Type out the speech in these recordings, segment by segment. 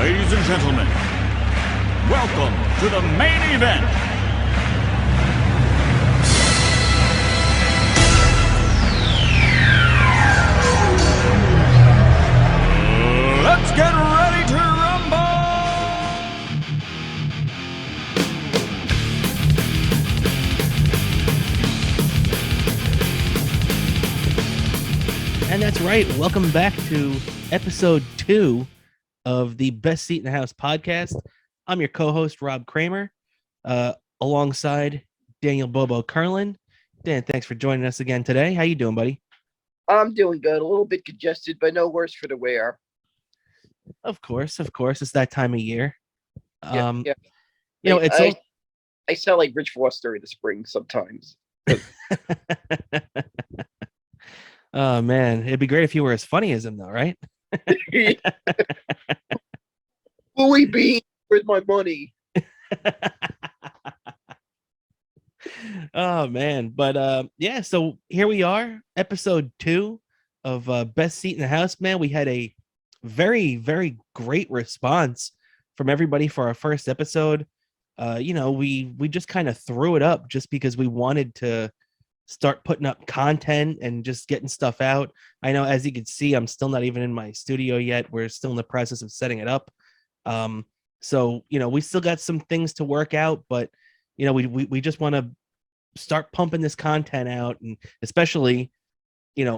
Ladies and gentlemen, welcome to the main event. Let's get ready to rumble! And that's right. Welcome back to episode 2 of the Best Seat in the House podcast. I'm your co-host, Rob Cramer, alongside Daniel Bobo Kurlan. Dan, thanks for joining us again today. How you doing, buddy? I'm doing good. A little bit congested, but no worse for the wear. Of course. It's that time of year. Yeah. You know, I sound like Rich Foster in the spring sometimes. Oh, man. It'd be great if you were as funny as him, though, right? Louis B, where's my money? Oh, man. But yeah, so here we are, episode 2 of Best Seat in the House. Man, we had a very, very great response from everybody for our first episode. We just kind of threw it up just because we wanted to start putting up content and just getting stuff out. I know, as you can see, I'm still not even in my studio yet. We're still in the process of setting it up. So we still got some things to work out, but we just want to start pumping this content out, and especially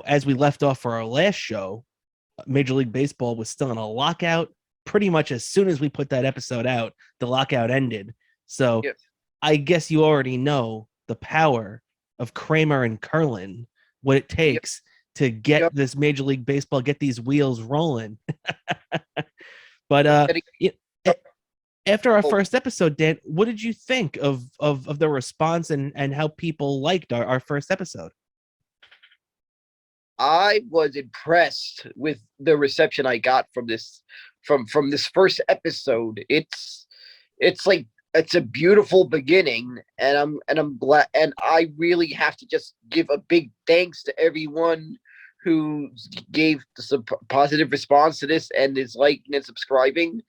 as we left off for our last show, Major League Baseball was still in a lockout. Pretty much as soon as we put that episode out, the lockout ended. So Yes. I guess you already know the power of Cramer and Kurlan, what it takes to get this Major League Baseball, get these wheels rolling. But after our first episode, Dan, what did you think of the response and how people liked our first episode? I was impressed with the reception I got from this first episode. It's like it's a beautiful beginning, and I'm glad, and I really have to just give a big thanks to everyone who gave some positive response to this and is liking and subscribing,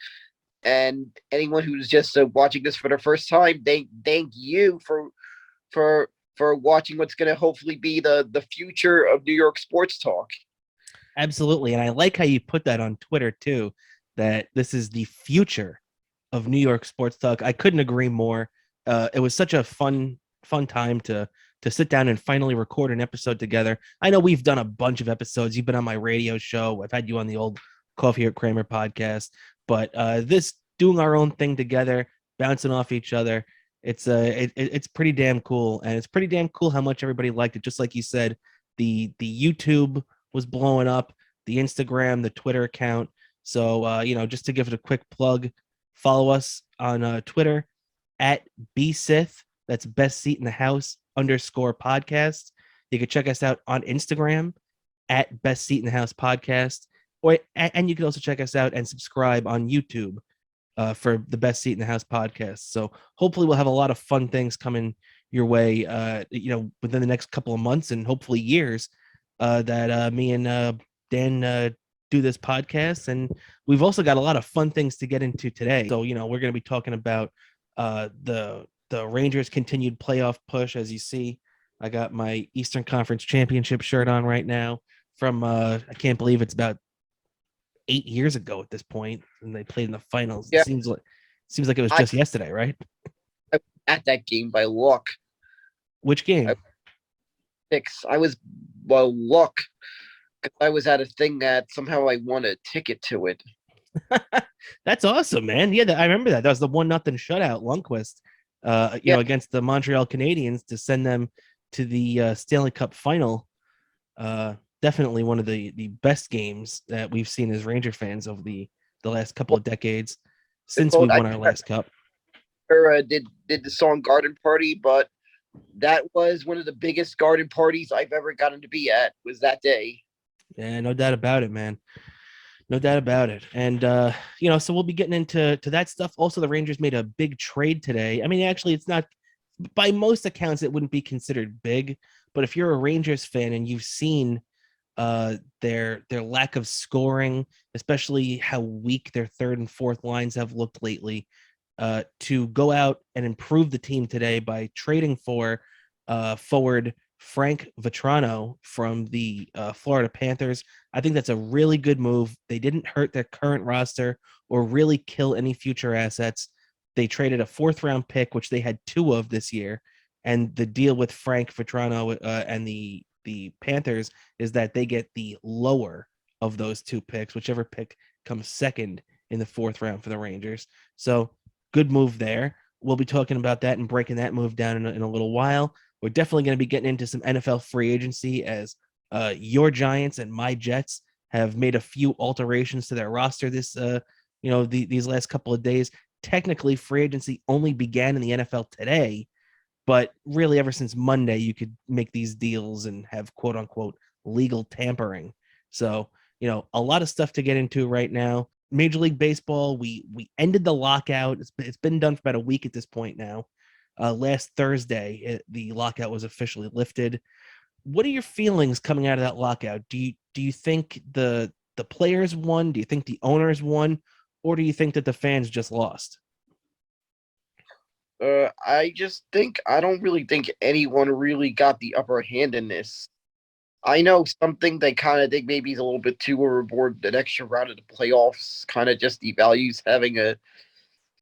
and anyone who's just watching this for the first time. Thank you for watching what's going to hopefully be the future of New York sports talk. Absolutely, and I like how you put that on Twitter too, that this is the future of New York sports talk. I couldn't agree more. It was such a fun time to sit down and finally record an episode together. I know we've done a bunch of episodes. You've been on my radio show. I've had you on the old Coffee at Cramer podcast, but this doing our own thing together, bouncing off each other, it's pretty damn cool, and it's pretty damn cool how much everybody liked it. Just like you said, the YouTube was blowing up, the Instagram, the Twitter account. So just to give it a quick plug, follow us on Twitter at BSith. That's Best Seat in the House _podcast. You can check us out on Instagram at Best Seat in the House podcast, and you can also check us out and subscribe on YouTube for the Best Seat in the House podcast. So hopefully we'll have a lot of fun things coming your way, within the next couple of months and hopefully years, that me and Dan do this podcast. And we've also got a lot of fun things to get into today. So, we're going to be talking about the Rangers' continued playoff push. As you see, I got my Eastern Conference Championship shirt on right now from, I can't believe it's about 8 years ago at this point, and they played in the finals. Yeah. It seems like it was just yesterday, right? At that game by luck. Which game? I was luck. I was at a thing that somehow I won a ticket to it. That's awesome, man. Yeah, I remember that. That was the 1-0 shutout, Lundqvist, against the Montreal Canadiens to send them to the Stanley Cup final. Definitely one of the best games that we've seen as Ranger fans over the last couple of decades since we won our last cup. Did the song Garden Party, but that was one of the biggest garden parties I've ever gotten to be at, was that day. Yeah, no doubt about it, man. No doubt about it. And, so we'll be getting into that stuff. Also, the Rangers made a big trade today. I mean, actually, it's not, by most accounts, it wouldn't be considered big. But if you're a Rangers fan and you've seen their lack of scoring, especially how weak their third and fourth lines have looked lately, to go out and improve the team today by trading for forward Frank Vetrano from the Florida Panthers. I think that's a really good move. They didn't hurt their current roster or really kill any future assets. They traded a fourth round pick, which they had two of this year. And the deal with Frank Vetrano and the Panthers is that they get the lower of those two picks, whichever pick comes second in the fourth round for the Rangers. So good move there. We'll be talking about that and breaking that move down in a little while. We're definitely going to be getting into some NFL free agency as your Giants and my Jets have made a few alterations to their roster these last couple of days. Technically, free agency only began in the NFL today, but really ever since Monday, you could make these deals and have quote unquote legal tampering. So, a lot of stuff to get into right now. Major League Baseball, we ended the lockout. It's been done for about a week at this point now. Last Thursday, the lockout was officially lifted. What are your feelings coming out of that lockout? Do you think the players won? Do you think the owners won? Or do you think that the fans just lost? I don't really think anyone really got the upper hand in this. I know something they kind of think maybe is a little bit too overboard. The extra round of the playoffs kind of just devalues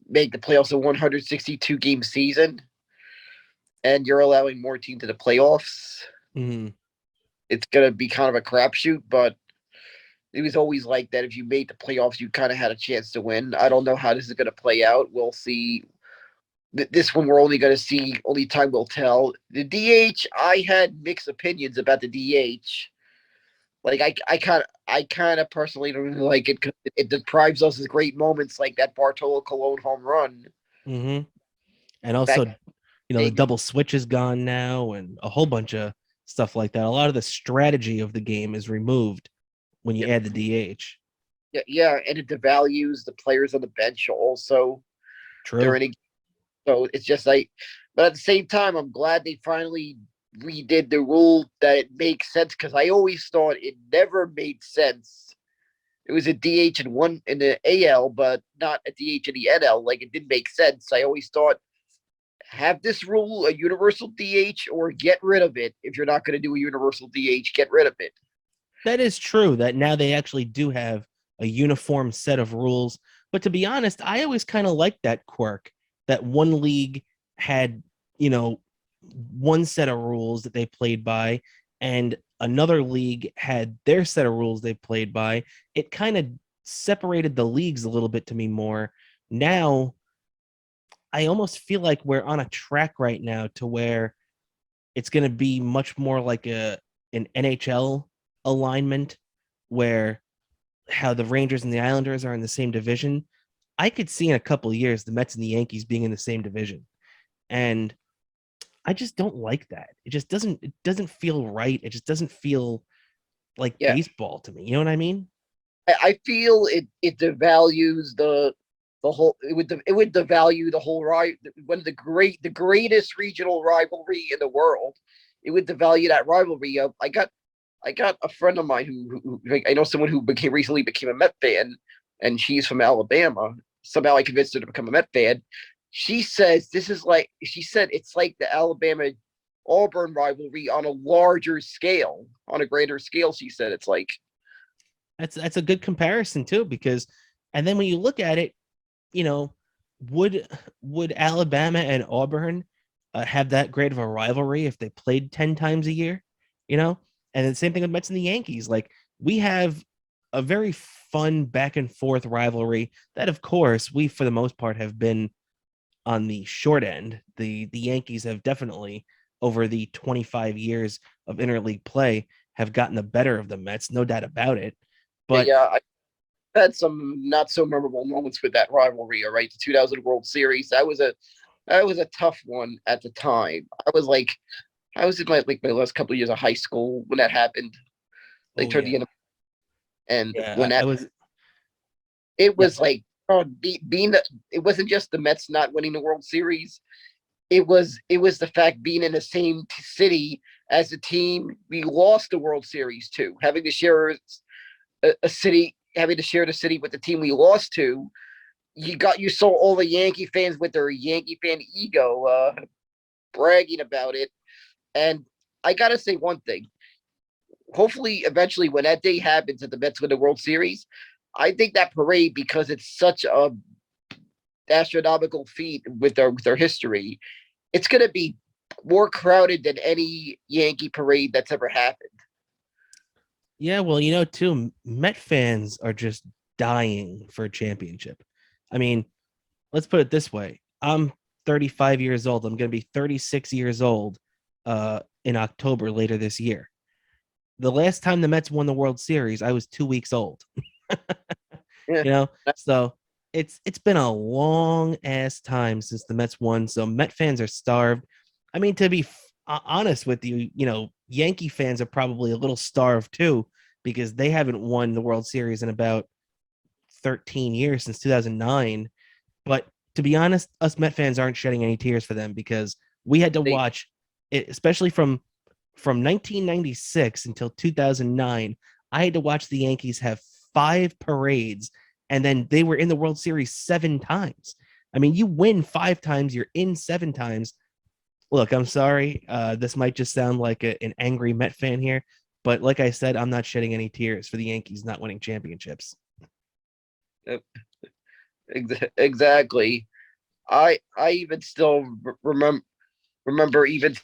make the playoffs a 162 game season, and you're allowing more teams to the playoffs. Mm-hmm. It's gonna be kind of a crapshoot, but it was always like that. If you made the playoffs, you kind of had a chance to win. I don't know how this is gonna play out. We'll see. This one we're only going to see. Only time will tell. The DH, I had mixed opinions about the DH. Like I kind of personally don't really like it because it deprives us of great moments like that Bartolo Colon home run. Mm-hmm. And Back, also, the double switch is gone now and a whole bunch of stuff like that. A lot of the strategy of the game is removed when you add the DH. yeah, and it devalues the players on the bench also True. during a. So it's just like, but at the same time, I'm glad they finally redid the rule that it makes sense because I always thought it never made sense. It was a DH in the AL, but not a DH in the NL. Like it didn't make sense. I always thought have this rule a universal DH or get rid of it. If you're not going to do a universal DH, get rid of it. That is true that now they actually do have a uniform set of rules. But to be honest, I always kind of liked that quirk that one league had, one set of rules that they played by, and another league had their set of rules they played by. It kind of separated the leagues a little bit to me more. Now, I almost feel like we're on a track right now to where it's going to be much more like an NHL alignment where how the Rangers and the Islanders are in the same division. I could see in a couple of years the Mets and the Yankees being in the same division. And I just don't like that. It doesn't feel right. It just doesn't feel like baseball to me. You know what I mean? I feel it devalues the whole it would devalue the whole one of the greatest regional rivalry in the world. It would devalue that rivalry. I got a friend of mine who I know someone who recently became a Met fan, and she's from Alabama. Somehow I convinced her to become a Met fan. She said it's like the Alabama Auburn rivalry on a larger scale, on a greater scale. She said it's like that's a good comparison too, because and then when you look at it, would Alabama and Auburn have that great of a rivalry if they played 10 times a year? And the same thing with Mets and the Yankees. Like we have a very fun back and forth rivalry that, of course, we for the most part have been on the short end. The Yankees have definitely over the 25 years of interleague play have gotten the better of the Mets, no doubt about it. But I had some not so memorable moments with that rivalry. All right, the 2000 World Series that was a tough one at the time. I was in my last couple of years of high school when that happened. Like toward the end, and when I was. it was like being it wasn't just the Mets not winning the World Series. it was the fact being in the same city as the team we lost the World Series to, having to share a city, having to share the city with the team we lost to. You saw all the Yankee fans with their Yankee fan ego bragging about it. And I gotta say one thing. Hopefully, eventually, when that day happens and the Mets win the World Series, I think that parade, because it's such a astronomical feat with their history, it's gonna be more crowded than any Yankee parade that's ever happened. Yeah, well, too, Met fans are just dying for a championship. I mean, let's put it this way. I'm 35 years old. I'm going to be 36 years old in October later this year. The last time the Mets won the World Series, I was 2 weeks old. Yeah. So it's been a long ass time since the Mets won. So Met fans are starved. I mean, to be honest with you, Yankee fans are probably a little starved too because they haven't won the World Series in about 13 years, since 2009. But to be honest, us Met fans aren't shedding any tears for them because we had to They watch it, especially from 1996 until 2009. I had to watch the Yankees have 5 parades, and then they were in the World Series 7 times. I mean, you win 5 times, you're in 7 times. Look, I'm sorry. This might just sound like an angry Met fan here, but like I said, I'm not shedding any tears for the Yankees not winning championships. exactly. I even still remember even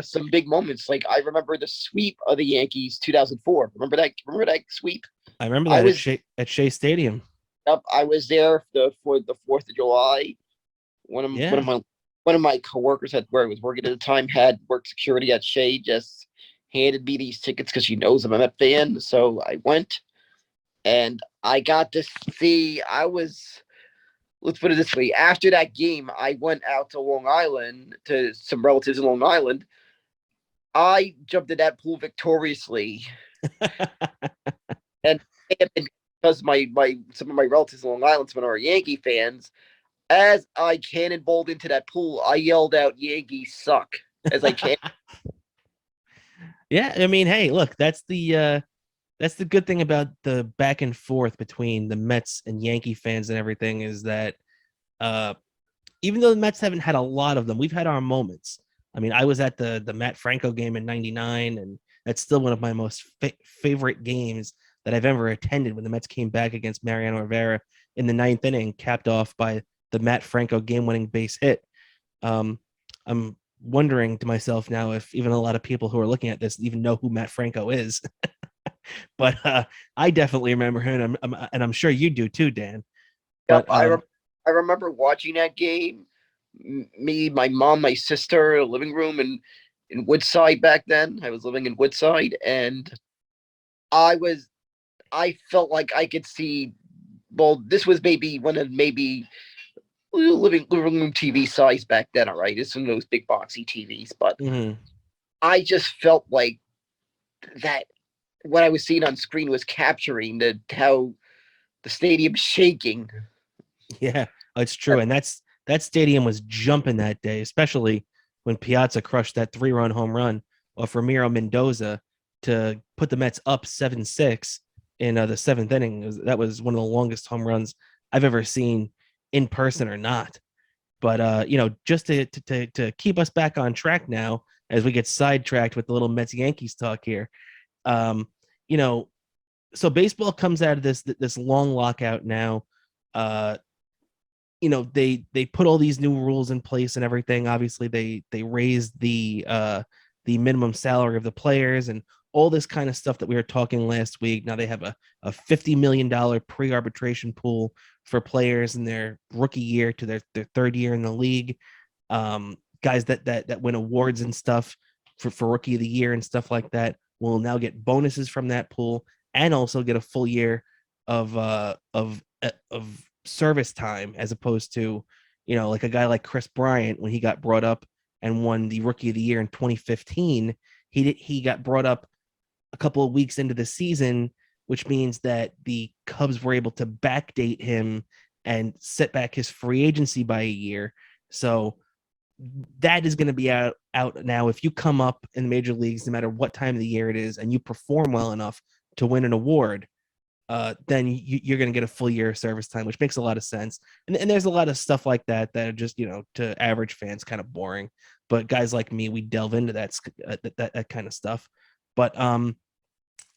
some big moments. Like I remember the sweep of the Yankees 2004. Remember that? Remember that sweep? I remember I that was at Shea Stadium. up. I was there for the 4th of July. Yeah. One of my coworkers at where I was working at the time had work security at Shea. Just handed me these tickets because she knows I'm a Met fan. So I went and I got to see. I was, let's put it this way. After that game, I went out to Long Island to some relatives in Long Island. I jumped in that pool victoriously, and because my some of my relatives in Long Island, some of our Yankee fans, as I cannonballed into that pool, I yelled out "Yankees suck" as I can. Yeah, I mean, hey, look, that's the good thing about the back and forth between the Mets and Yankee fans and everything is that uh even though the Mets haven't had a lot of them, we've had our moments. I mean, I was at the Matt Franco game in '99, and that's still one of my most favorite games that I've ever attended when the Mets came back against Mariano Rivera in the ninth inning, capped off by the Matt Franco game-winning base hit. I'm wondering to myself now if even a lot of people who are looking at this even know who Matt Franco is. But I definitely remember him, and I'm sure you do too, Dan. Yep, But I remember watching that game. Me, my mom, my sister, living room in Woodside back then. I was living in Woodside, and I was I felt like I could see. Well, this was maybe one of maybe living room TV size back then. All right, it's one of those big boxy TVs, but mhm, I just felt like that what I was seeing on screen was capturing the how the stadium shaking. yeah, it's true, and that stadium was jumping that day, especially when Piazza crushed that 3-run home run off Ramiro Mendoza to put the Mets up 7-6 in the seventh inning. That was one of the longest home runs I've ever seen in person or not. But just to keep us back on track now as we get sidetracked with the little Mets Yankees talk here. Um, you know, so baseball comes out of this long lockout now. Uh, they put all these new rules in place and everything. Obviously, they raised the minimum salary of the players and all this kind of stuff that we were talking last week. Now they have a $50 million pre-arbitration pool for players in their rookie year to their third year in the league. Guys that win awards and stuff for rookie of the year and stuff like that will now get bonuses from that pool and also get a full year of service time as opposed to like a guy like Chris Bryant when he got brought up and won the rookie of the year in 2015. He got brought up a couple of weeks into the season, which means that the Cubs were able to backdate him and set back his free agency by a year. So that is going to be out now. If you come up in the major leagues, no matter what time of the year it is, and you perform well enough to win an award, then you're going to get a full year of service time, which makes a lot of sense. And there's a lot of stuff like that that are just, to average fans kind of boring. But guys like me, we delve into that kind of stuff. But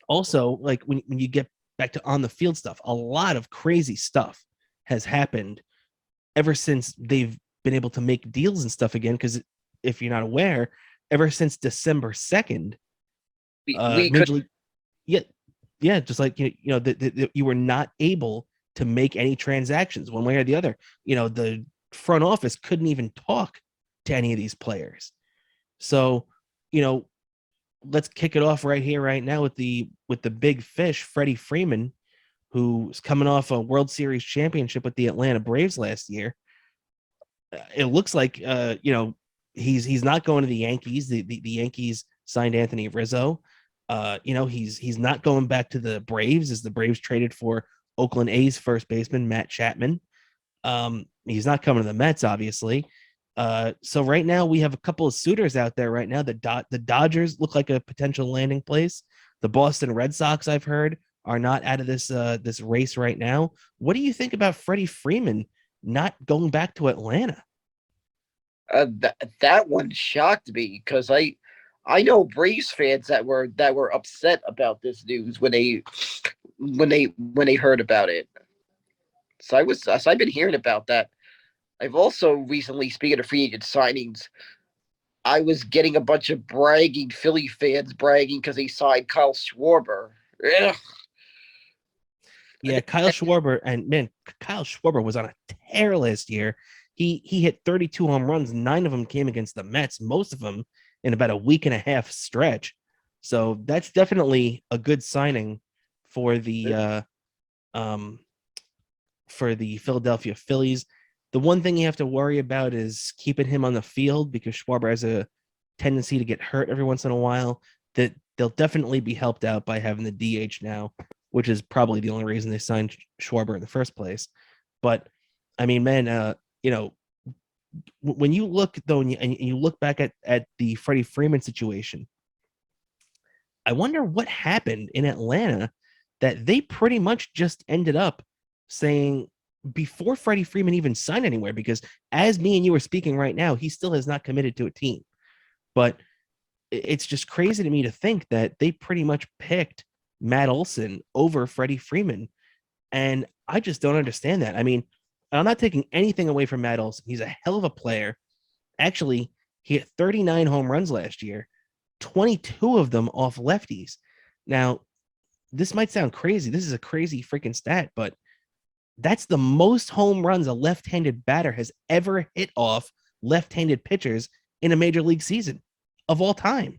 also, like when you get back to on the field stuff, a lot of crazy stuff has happened ever since they've been able to make deals and stuff again. Because if you're not aware, ever since December 2nd, We Major could League, yeah, just like you were not able to make any transactions one way or the other. The front office couldn't even talk to any of these players. So, let's kick it off right here, right now with the big fish, Freddie Freeman, who's coming off a World Series championship with the Atlanta Braves last year. It looks like he's not going to the Yankees. The Yankees signed Anthony Rizzo. He's not going back to the Braves, as the Braves traded for Oakland A's first baseman Matt Chapman. He's not coming to the Mets, obviously. So right now we have a couple of suitors out there right now. The Dodgers look like a potential landing place. The Boston Red Sox, I've heard, are not out of this race right now. What do you think about Freddie Freeman not going back to Atlanta? that one shocked me because I know Braves fans that were upset about this news when they heard about it. So I've been hearing about that. I've also recently, speaking of free agent signings, I was getting a bunch of bragging Philly fans bragging because they signed Kyle Schwarber. Ugh. Yeah, Kyle Schwarber was on a tear last year. He hit 32 home runs. 9 of them came against the Mets, most of them in about a week and a half stretch. So that's definitely a good signing for the Philadelphia Phillies. The one thing you have to worry about is keeping him on the field, because Schwarber has a tendency to get hurt every once in a while. That they'll definitely be helped out by having the DH now, which is probably the only reason they signed Schwarber in the first place. But I mean, man, when you look though, and you look back at the Freddie Freeman situation, I wonder what happened in Atlanta that they pretty much just ended up saying before Freddie Freeman even signed anywhere, because as me and you are speaking right now, he still has not committed to a team. But it's just crazy to me to think that they pretty much picked Matt Olson over Freddie Freeman. And I just don't understand that. I mean, I'm not taking anything away from Matt Olson. He's a hell of a player. Actually, he hit 39 home runs last year, 22 of them off lefties. Now, this might sound crazy. This is a crazy freaking stat, but that's the most home runs a left-handed batter has ever hit off left-handed pitchers in a major league season of all time.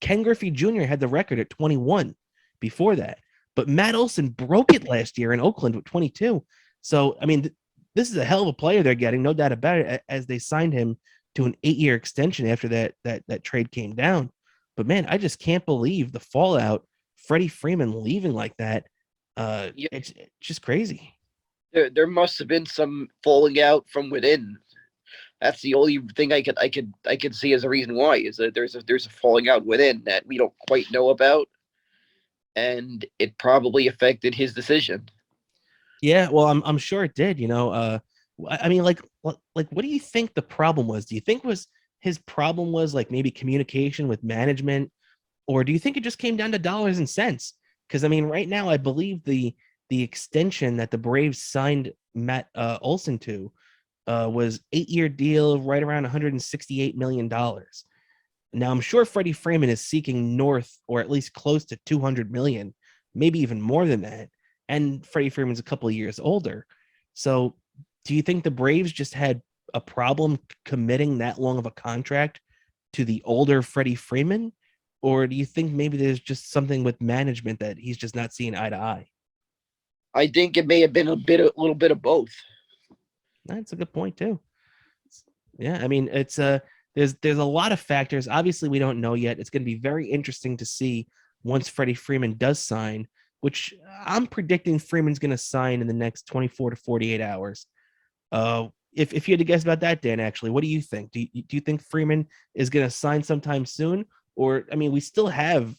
Ken Griffey Jr. had the record at 21 before that, but Matt Olson broke it last year in Oakland with 22. So, I mean, this is a hell of a player they're getting, no doubt about it, as they signed him to an 8-year extension after that trade came down. But man, I just can't believe the fallout. Freddie Freeman leaving like that. It's just crazy. There must have been some falling out from within. That's the only thing I could see as a reason why, is that there's a falling out within that we don't quite know about, and it probably affected his decision. Yeah, well, I'm sure it did. I mean, what do you think the problem was? Do you think his problem was like maybe communication with management, or do you think it just came down to dollars and cents? Because I mean, right now, I believe the extension that the Braves signed Matt Olson to was 8-year deal, right around $168 million. Now, I'm sure Freddie Freeman is seeking north, or at least close to 200 million, maybe even more than that. And Freddie Freeman's a couple of years older. So, do you think the Braves just had a problem committing that long of a contract to the older Freddie Freeman? Or do you think maybe there's just something with management that he's just not seeing eye to eye? I think it may have been a little bit of both. That's a good point too. Yeah, I mean, it's there's a lot of factors. Obviously, we don't know yet. It's going to be very interesting to see once Freddie Freeman does sign, which I'm predicting Freeman's going to sign in the next 24 to 48 hours. if you had to guess about that, Dan, actually, what do you think? Do you think Freeman is going to sign sometime soon? Or, I mean, we still have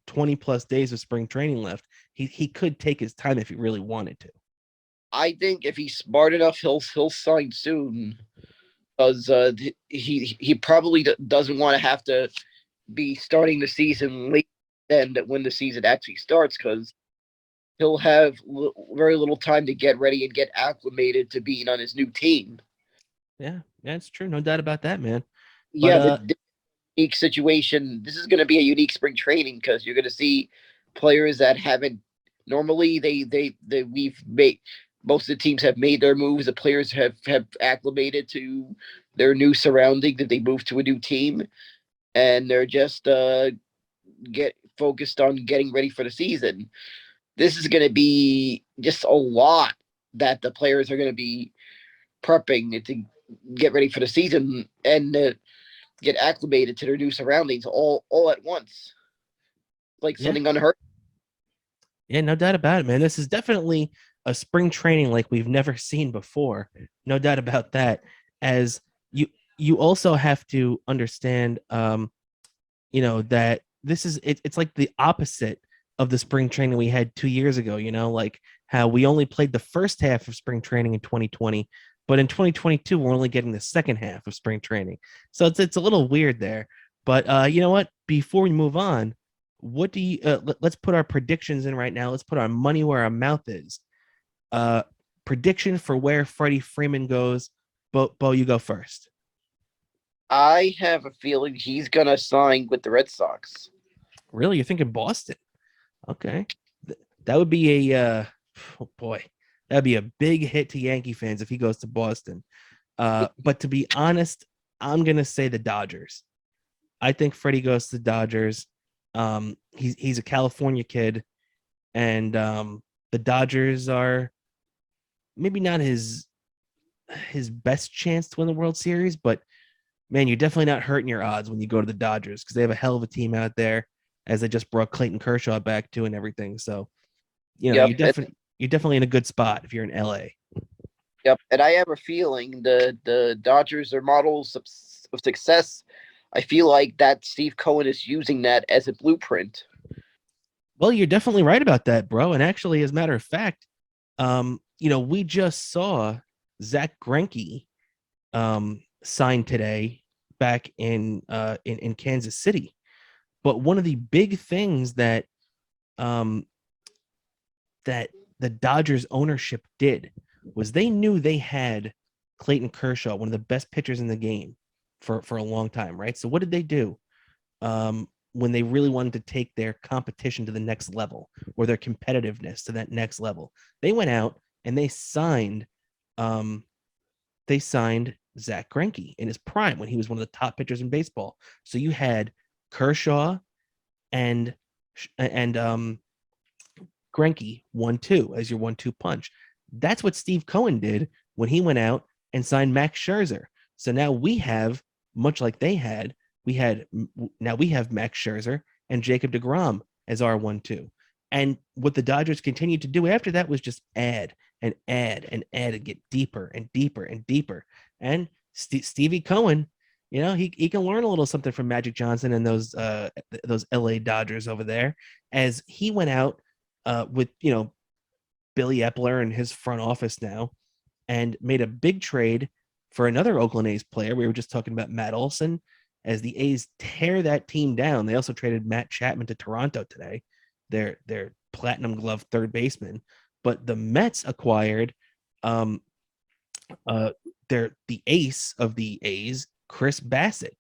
20 plus days of spring training left. He could take his time if he really wanted to. I think if he's smart enough, he'll sign soon because he probably doesn't want to have to be starting the season late than when the season actually starts because he'll have very little time to get ready and get acclimated to being on his new team. Yeah, it's true. No doubt about that, man. But Yeah, the unique situation. This is going to be a unique spring training because you're going to see players that haven't normally they we've made most of the teams have made their moves. The players have acclimated to their new surrounding that they moved to a new team, and they're just get focused on getting ready for the season. This is going to be just a lot that the players are going to be prepping to get ready for the season and get acclimated to their new surroundings all at once, like yeah, something unheard. yeah, no doubt about it, man. This is definitely a spring training like we've never seen before. No doubt about that. As you also have to understand, that this is it's like the opposite of the spring training we had 2 years ago. Like how we only played the first half of spring training in 2020, but in 2022 we're only getting the second half of spring training. So it's a little weird there. But you know what? Before we move on, what do you? Let's put our predictions in right now. Let's put our money where our mouth is. Uh, Prediction for where Freddie Freeman goes. Bo, you go first. I have a feeling he's gonna sign with the Red Sox. Really, you're thinking Boston? Okay, that would be oh boy, that'd be a big hit to Yankee fans if he goes to Boston. But to be honest, I'm gonna say the Dodgers. I think Freddie goes to the Dodgers. He's a California kid, and the Dodgers are maybe not his best chance to win the World Series, but man, you're definitely not hurting your odds when you go to the Dodgers because they have a hell of a team out there, as they just brought Clayton Kershaw back too and everything. So, Yep, you're definitely in a good spot if you're in LA. yep. And I have a feeling the Dodgers are models of success. I feel like that Steve Cohen is using that as a blueprint. Well, you're definitely right about that, bro. And actually, as a matter of fact, we just saw Zach Greinke signed today back in Kansas City. But one of the big things that um, that the Dodgers ownership did was they knew they had Clayton Kershaw, one of the best pitchers in the game for a long time, right? So what did they do when they really wanted to take their competition to the next level or their competitiveness to that next level? They went out and um, they signed Zach Greinke in his prime when he was one of the top pitchers in baseball. So you had Kershaw and Greinke 1-2 as your 1-2 punch. That's what Steve Cohen did when he went out and signed Max Scherzer. So now we have, much like they had, we have Max Scherzer and Jacob DeGrom as our 1-2. And what the Dodgers continued to do after that was just add and add and add and get deeper and deeper and deeper. And Stevie Cohen, he can learn a little something from Magic Johnson and those LA Dodgers over there, as he went out with Billy Epler and his front office now, and made a big trade for another Oakland A's player. We were just talking about Matt Olson. As the A's tear that team down, they also traded Matt Chapman to Toronto today, their platinum glove third baseman. But the Mets acquired the ace of the A's, Chris Bassett.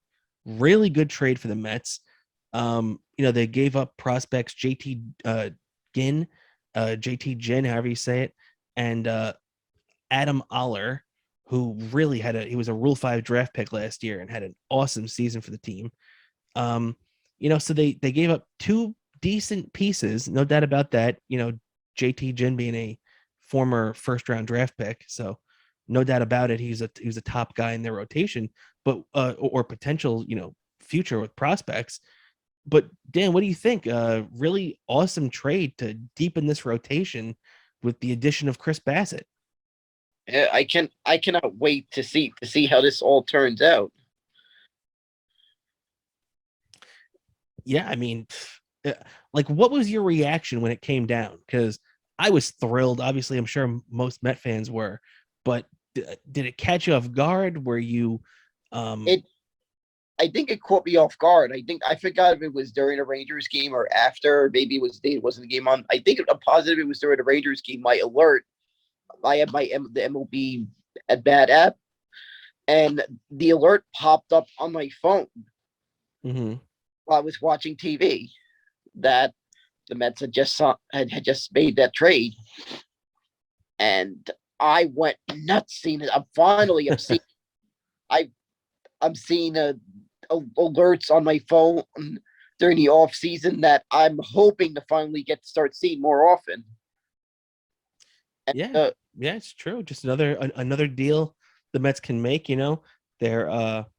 Really good trade for the Mets. They gave up prospects JT Ginn, JT Ginn, however you say it, and Adam Aller, who really he was a Rule 5 draft pick last year and had an awesome season for the team. So they gave up two decent pieces, no doubt about that. JT Ginn being a former first round draft pick, so no doubt about it, he's a top guy in their rotation, but or potential future with prospects. But Dan, what do you think? Really awesome trade to deepen this rotation with the addition of Chris Bassett. Yeah, I cannot wait to see how this all turns out. Yeah, I mean, like, what was your reaction when it came down? Because I was thrilled. Obviously, I'm sure most Met fans were, but did it catch you off guard? Were you, um, It I think it caught me off guard. I forgot if it was during a Rangers game or after. Or maybe it wasn't the game on. I think I'm positive it was during a Rangers game. My alert, I have the MLB at bat app, and the alert popped up on my phone mhm. while I was watching TV that the Mets had just made that trade, and I went nuts seeing it. I'm seeing I I'm seeing alerts on my phone during the off season that I'm hoping to finally get to start seeing more often. And, Yeah, yeah, it's true. Just another deal the Mets can make. They're also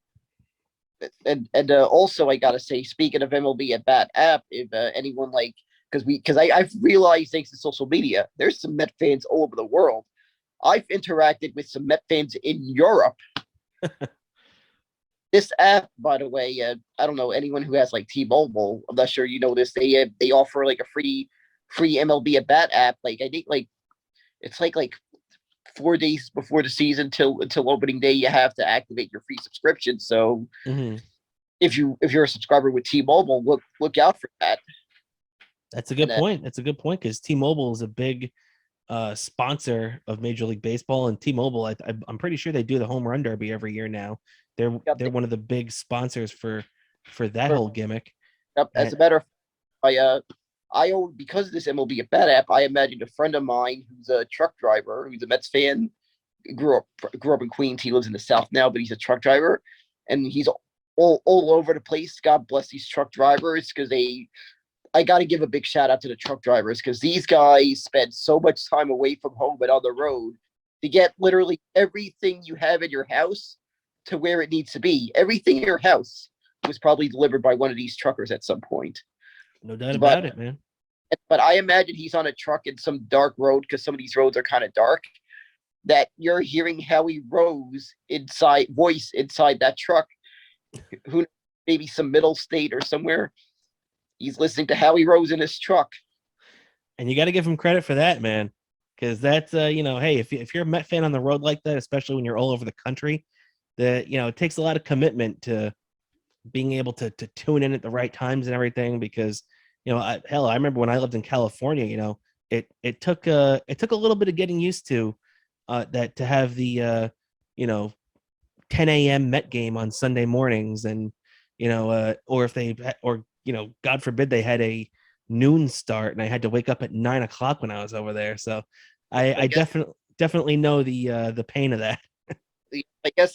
I gotta say, speaking of MLB at bat app, if anyone like because I've realized thanks to social media, there's some Met fans all over the world. I've interacted with some Met fans in Europe. This app, by the way, I don't know anyone who has like T-Mobile. I'm not sure you know this. They offer like a free MLB at bat app. Like I think it's like 4 days before the season until opening day, you have to activate your free subscription. So mhm. if you're a subscriber with T-Mobile, look out for that. That's a And good point. That's a good point because T-Mobile is a big sponsor of Major League Baseball, and T-Mobile, I'm pretty sure they do the home run derby every year now. yep, They're one of the big sponsors for that for, whole gimmick. yep, as And a matter of fact, I own because of this MLB at bat app. I imagined a friend of mine who's a truck driver, who's a Mets fan, grew up in Queens. He lives in the South now, but he's a truck driver, and he's all over the place. God bless these truck drivers because I got to give a big shout out to the truck drivers because these guys spend so much time away from home and on the road to get literally everything you have in your house to where it needs to be. Everything in your house was probably delivered by one of these truckers at some point. no doubt But about it, man. I imagine he's on a truck in some dark road because some of these roads are kind of dark. That you're hearing Howie Rose voice inside that truck. Who maybe some middle state or somewhere. He's listening to Howie Rose in his truck. And you got to give him credit for that, man, because that's hey, if you're a Met fan on the road like that, especially when you're all over the country, that it takes a lot of commitment to being able to tune in at the right times and everything. Because I remember when I lived in California, it took a little bit of getting used to that to have the you know 10 a.m. Met game on Sunday mornings, and or if they or God forbid they had a noon start, and I had to wake up at 9 o'clock when I was over there. So I guess definitely know the pain of that.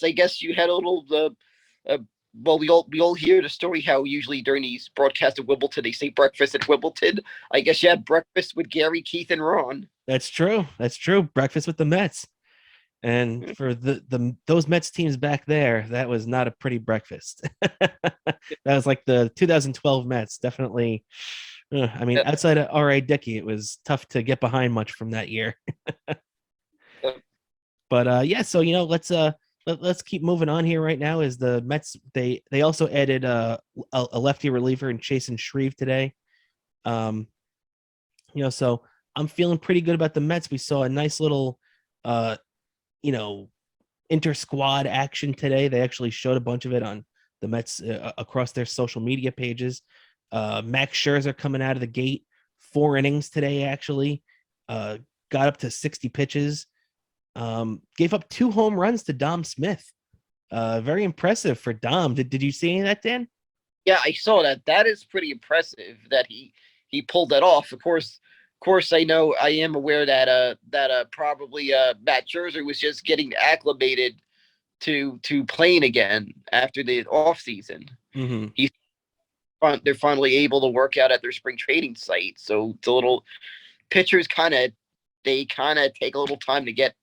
I guess you had a little uh, well we all hear the story how usually during these broadcasts at Wimbledon they say breakfast at Wimbledon. I guess you had breakfast with Gary, Keith, and Ron. That's true. That's true. Breakfast with the Mets. And for the those Mets teams back there, that was not a pretty breakfast. That was like the 2012 Mets. Definitely. I mean, Yeah, outside of R.A. Dickey, it was tough to get behind much from that year. uh, But yeah, so let's keep moving on here right now. Is the Mets they also added a lefty reliever in Chasen Shreve today. Um, so I'm feeling pretty good about the Mets. We saw a nice little uh, you know, inter squad action today. They actually showed a bunch of it on the Mets across their social media pages. Max Scherzer coming out of the gate, 4 innings today, actually. Uh, got up to 60 pitches. Gave up 2 home runs to Dom Smith. Very impressive for Dom. Did you see any of that, Dan? yeah, I saw that. That is pretty impressive that he pulled that off. Of course, I know I am aware that probably Matt Scherzer was just getting acclimated to playing again after the off season. Mm-hmm. He's they're finally able to work out at their spring training site. So the little pitchers kind of take a little time to get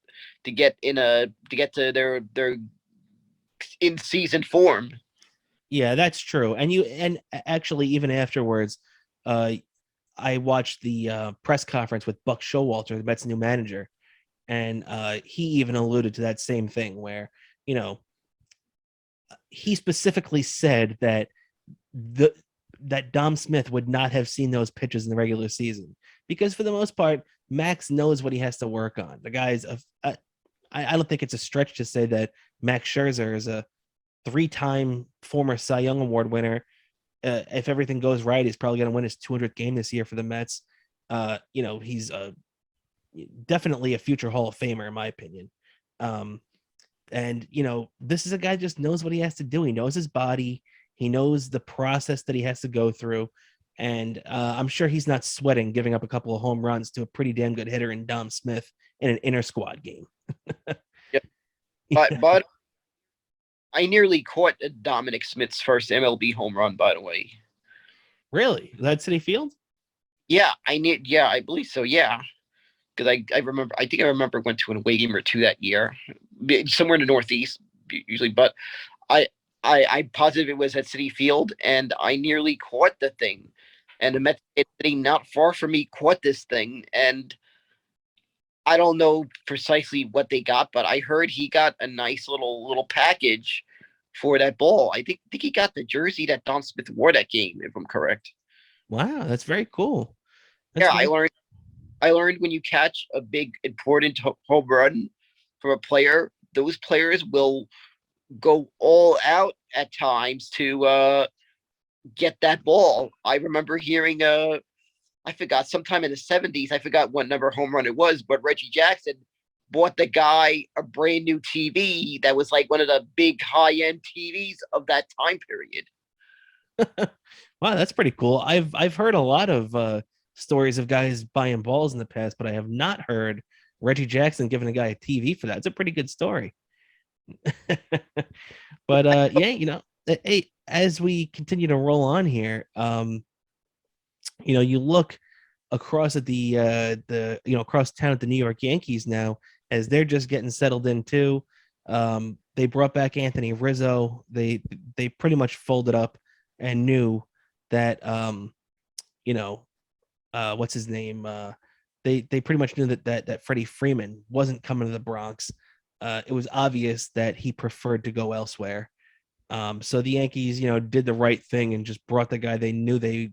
to their in season form. Yeah, that's true. And actually, even afterwards, uh, I watched the press conference with Buck Showalter, the Mets' new manager, And he even alluded to that same thing where, you know, he specifically said that the that Dom Smith would not have seen those pitches in the regular season because for the most part, Max knows what he has to work on. The guy's I don't think it's a stretch to say that Max Scherzer is a 3-time former Cy Young Award winner. If everything goes right, he's probably going to win his 200th game this year for the Mets. He's definitely a future Hall of Famer, in my opinion. And this is a guy just knows what he has to do. He knows his body. He knows the process that he has to go through. And I'm sure he's not sweating giving up a couple of home runs to a pretty damn good hitter in Dom Smith in an inter squad game. Yep. But I nearly caught Dominic Smith's first MLB home run, by the way. Really? Was that Citi Field? Yeah, I believe so. Yeah, because I remember. I think I remember went to an away game or two that year, somewhere in the Northeast usually. But I'm positive it was at Citi Field, and I nearly caught the thing. And the Mets sitting not far from me caught this thing, and I don't know precisely what they got, but I heard he got a nice little package for that ball. I think he got the jersey that Don Smith wore that game, if I'm correct. Wow, that's very cool. Yeah, I learned when you catch a big important home run from a player, those players will go all out at times to get that ball. I remember hearing I forgot sometime in the 70s, I forgot what number home run it was, but Reggie Jackson bought the guy a brand new TV that was like one of the big high-end TVs of that time period. Wow, that's pretty cool. I've heard a lot of stories of guys buying balls in the past, but I have not heard Reggie Jackson giving a guy a TV for that. It's a pretty good story. But yeah, hey, as we continue to roll on here, you look across at the across town at the New York Yankees now as they're just getting settled in too. They brought back Anthony Rizzo. They pretty much folded up and knew that what's his name? They pretty much knew that Freddie Freeman wasn't coming to the Bronx. It was obvious that he preferred to go elsewhere. So the Yankees, did the right thing and just brought the guy they knew their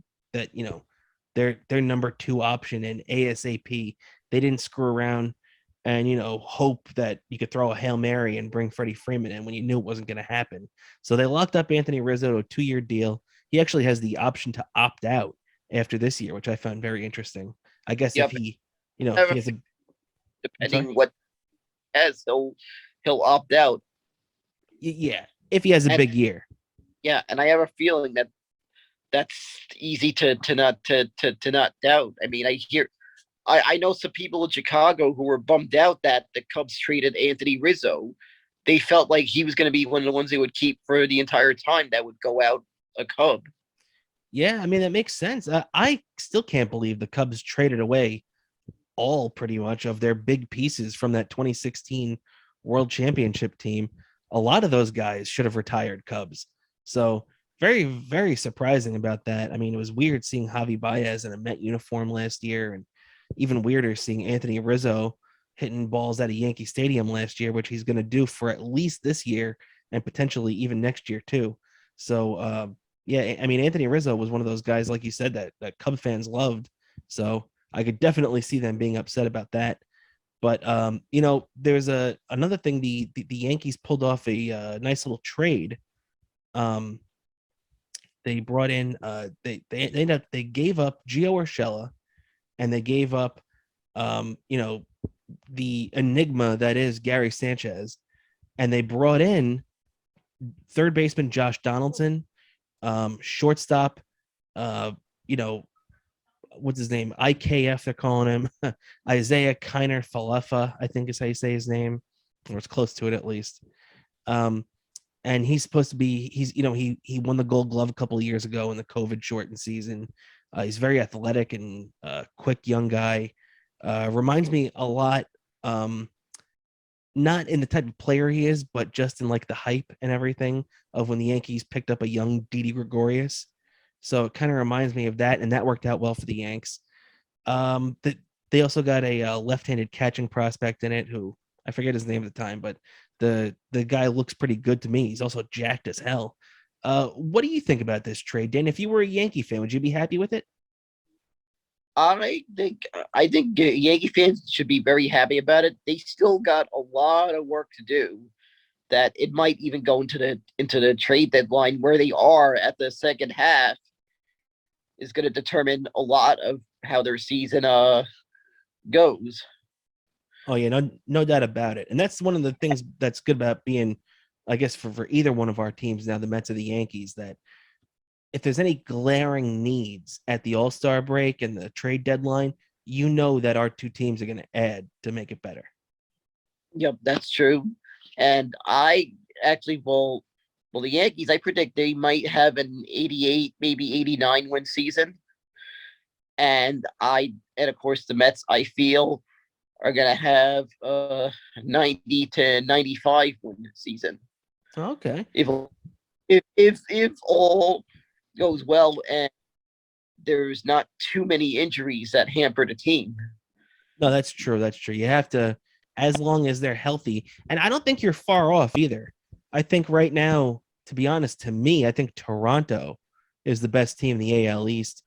number 2 option in ASAP. They didn't screw around and hope that you could throw a Hail Mary and bring Freddie Freeman in when you knew it wasn't going to happen. So they locked up Anthony Rizzo to a 2-year deal. He actually has the option to opt out after this year, which I found very interesting. I guess if he, if he has depending what has he'll opt out. Yeah, if he has a big year. Yeah, and I have a feeling that that's easy to not doubt. I mean, I know some people in Chicago who were bummed out that the Cubs traded Anthony Rizzo. They felt like he was going to be one of the ones they would keep for the entire time that would go out a Cub. Yeah, I mean, that makes sense. I still can't believe the Cubs traded away all pretty much of their big pieces from that 2016 World Championship team. A lot of those guys should have retired Cubs. So very, very surprising about that. I mean, it was weird seeing Javi Baez in a Met uniform last year, and even weirder seeing Anthony Rizzo hitting balls at a Yankee Stadium last year, which he's going to do for at least this year and potentially even next year too. So yeah, I mean, Anthony Rizzo was one of those guys, like you said, that Cub fans loved. So I could definitely see them being upset about that. But there's another thing. The Yankees pulled off a nice little trade. They brought in they gave up Gio Urshela, and they gave up the enigma that is Gary Sanchez, and they brought in third baseman Josh Donaldson, shortstop, what's his name? IKF, they're calling him Isaiah Kiner Falefa, I think is how you say his name, or it's close to it at least. And he's supposed to be, he won the Gold Glove a couple of years ago in the COVID shortened season. He's very athletic and quick young guy. Reminds me a lot, not in the type of player he is, but just in like the hype and everything of when the Yankees picked up a young Didi Gregorius. So it kind of reminds me of that, and that worked out well for the Yanks. They They also got a left-handed catching prospect in it who I forget his name at the time, but the guy looks pretty good to me. He's also jacked as hell. What do you think about this trade, Dan? If you were a Yankee fan, would you be happy with it? I think Yankee fans should be very happy about it. They still got a lot of work to do. That it might even go into the trade deadline where they are at the second half is going to determine a lot of how their season goes. Oh yeah, no doubt about it. And that's one of the things that's good about being, I guess, for either one of our teams now, the Mets or the Yankees, that if there's any glaring needs at the All-Star break and the trade deadline, you know that our two teams are going to add to make it better. Yep, that's true. And I actually well, the Yankees, I predict they might have an 88, maybe 89 win season. And of course the Mets, I feel, are gonna have a 90 to 95 win season. Okay. If all goes well and there's not too many injuries that hamper the team. No, that's true. That's true. You have to, as long as they're healthy. And I don't think you're far off either. I think right now, to be honest, to me, I think Toronto is the best team in the AL East,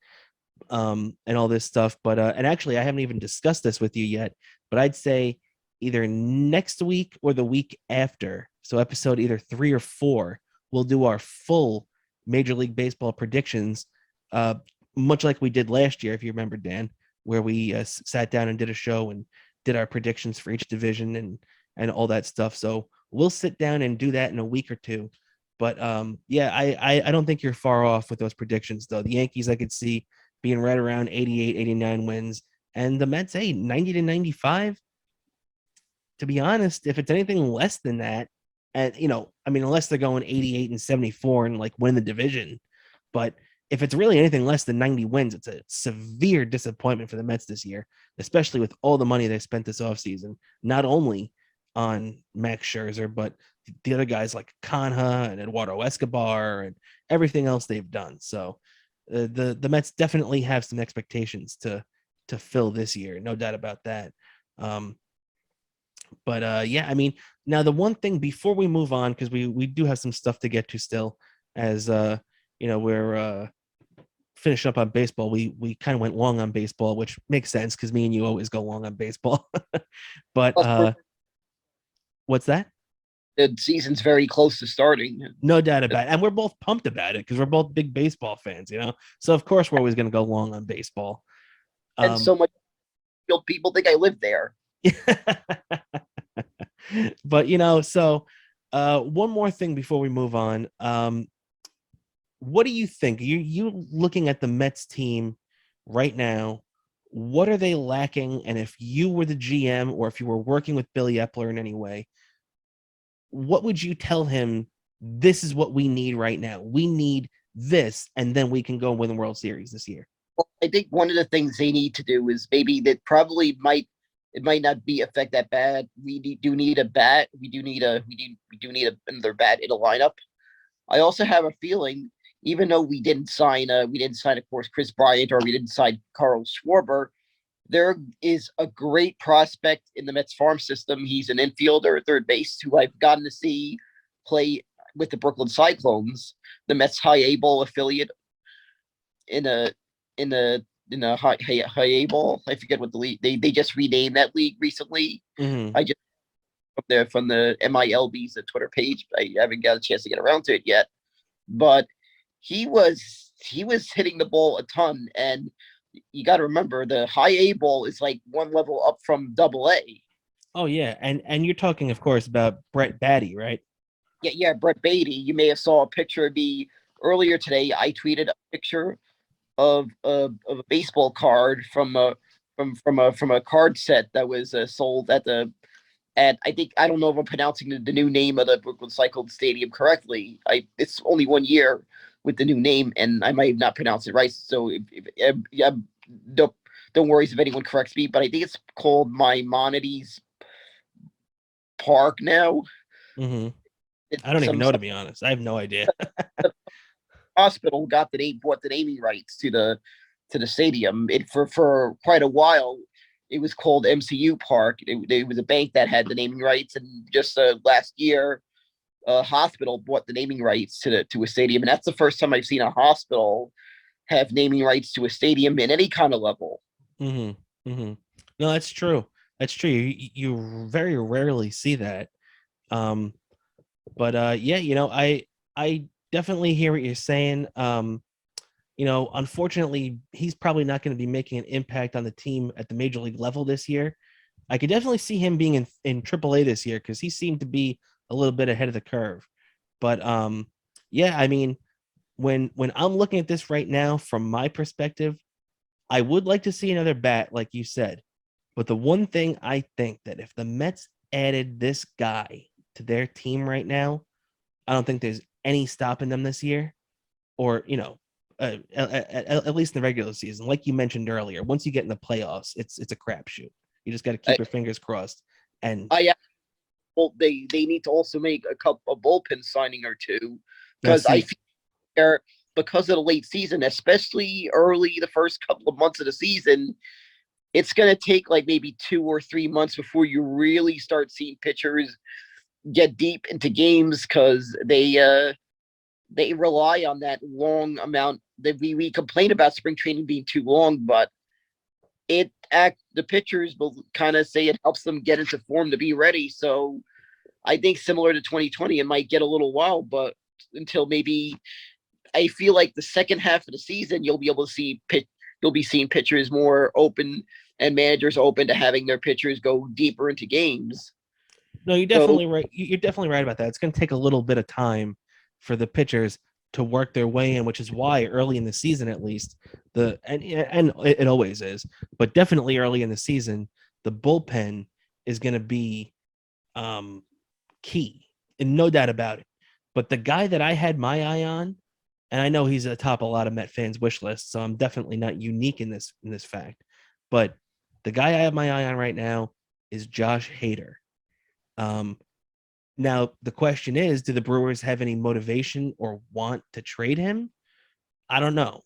and all this stuff. But and actually, I haven't even discussed this with you yet. But I'd say either next week or the week after, so episode either 3 or 4, we'll do our full Major League Baseball predictions, uh, much like we did last year, if you remember, Dan, where we sat down and did a show and did our predictions for each division and all that stuff. So we'll sit down and do that in a week or two. But yeah, I don't think you're far off with those predictions, though. The Yankees, I could see being right around 88, 89 wins, and the Mets, 90 to 95. To be honest, if it's anything less than that, and I mean, unless they're going 88 and 74 and like win the division, but if it's really anything less than 90 wins, it's a severe disappointment for the Mets this year, especially with all the money they spent this offseason, not only on Max Scherzer, but the other guys like Canha and Eduardo Escobar and everything else they've done. So the Mets definitely have some expectations to fill this year, no doubt about that. Um, but yeah, I mean, now the one thing before we move on, because we do have some stuff to get to still, as we're finishing up on baseball. We kind of went long on baseball, which makes sense because me and you always go long on baseball. But Plus, what's that? the season's very close to starting. No doubt about it. And we're both pumped about it because we're both big baseball fans, So of course we're always going to go long on baseball. And so much people think I live there. But so one more thing before we move on. What do you think? You looking at the Mets team right now, what are they lacking? And if you were the GM or if you were working with Billy Epler in any way, what would you tell him? This is what we need right now. We need this, and then we can go win the World Series this year. Well, I think one of the things they need to do is maybe that probably might not be affect that bad. Do need a bat. We do need another bat in the lineup. I also have a feeling, even though we didn't sign, of course, Chris Bryant, or we didn't sign Carl Schwarber, there is a great prospect in the Mets farm system. He's an infielder at third base who I've gotten to see play with the Brooklyn Cyclones, the Mets high A ball affiliate, in a high A ball. I forget what the league they just renamed that league recently. Mm-hmm. I just from the MILB's Twitter page. I haven't got a chance to get around to it yet, but he was hitting the ball a ton, and you got to remember the high A ball is like one level up from Double A. Oh yeah, and you're talking, of course, about Brett Batty, right? Yeah, Brett Beatty. You may have saw a picture of me earlier today. I tweeted a picture of a baseball card from a card set that was sold at I don't know if I'm pronouncing the new name of the Brooklyn Cyclone Stadium correctly. It's only 1 year with the new name, and I might not pronounce it right. So don't worry if anyone corrects me, but I think it's called Maimonides Park now. Mm-hmm. I don't even know, to be honest. I have no idea. Hospital bought the naming rights to the stadium. For quite a while, it was called MCU Park. It was a bank that had the naming rights, and just last year, a hospital bought the naming rights to a stadium, and that's the first time I've seen a hospital have naming rights to a stadium in any kind of level. Mm-hmm. Mm-hmm. No, that's true. That's true. You very rarely see that. Um, but yeah, I definitely hear what you're saying. Unfortunately, he's probably not going to be making an impact on the team at the major league level this year. I could definitely see him being in AAA this year because he seemed to be a little bit ahead of the curve. But yeah, I mean, when I'm looking at this right now from my perspective, I would like to see another bat, like you said. But the one thing I think that if the Mets added this guy to their team right now, I don't think there's any stopping them this year, or at least in the regular season. Like you mentioned earlier, once you get in the playoffs, it's a crapshoot. You just got to keep I, your fingers crossed. And I well, they need to also make a bullpen signing or two, now because I see, feel there, because of the late season, especially early the first couple of months of the season, it's going to take like maybe 2 or 3 months before you really start seeing pitchers get deep into games, because they rely on that long amount that we complain about spring training being too long, but the pitchers will kind of say it helps them get into form to be ready. So I think similar to 2020, it might get a little while, but until maybe I feel like the second half of the season, you'll be able to see you'll be seeing pitchers more open and managers open to having their pitchers go deeper into games. no, you're So definitely right. You're definitely right about that. It's going to take a little bit of time for the pitchers to work their way in, which is why early in the season, at least and it always is, but definitely early in the season, the bullpen is going to be um, key, and no doubt about it. But the guy that I had my eye on, and I know he's atop a lot of Met fans' wish lists, so I'm definitely not unique in this fact. But the guy I have my eye on right now is Josh Hader. Um, Now the question is, do the Brewers have any motivation or want to trade him? I don't know.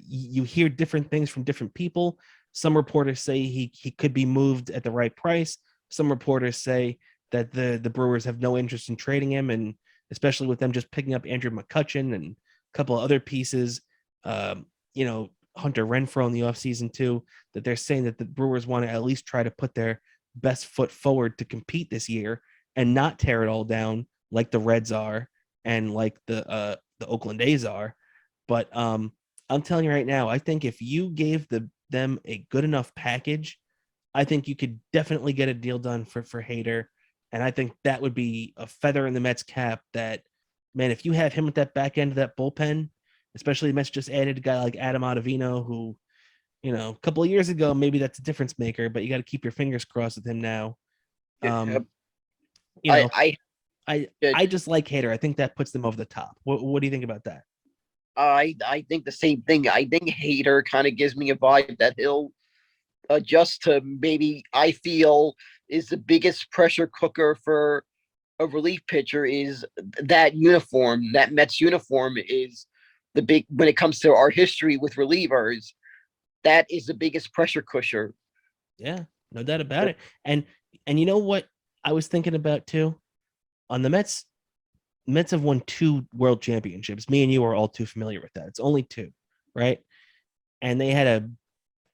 You hear different things from different people. Some reporters say he could be moved at the right price. Some reporters say that the Brewers have no interest in trading him, and especially with them just picking up Andrew McCutchen and a couple of other pieces, um, Hunter Renfroe in the offseason too, that they're saying that the Brewers want to at least try to put their best foot forward to compete this year and not tear it all down like the Reds are and like the Oakland A's are. But I'm telling you right now, I think if you gave them a good enough package, I think you could definitely get a deal done for Hader. And I think that would be a feather in the Mets cap that, man, if you have him at that back end of that bullpen, especially the Mets just added a guy like Adam Ottavino, who, a couple of years ago, maybe that's a difference maker, but you got to keep your fingers crossed with him now. uh, Um, you I know, I I just like Hader. I think that puts them over the top. What do you think about that? I think the same thing. I think Hater kind of gives me a vibe that he'll adjust to, maybe I feel is the biggest pressure cooker for a relief pitcher is that uniform. That Mets uniform is the big, when it comes to our history with relievers. That is the biggest pressure cushion. Yeah, no doubt about it. And you know what I was thinking about too? On the Mets have won 2 world championships. Me and you are all too familiar with that. It's only 2, right? And they had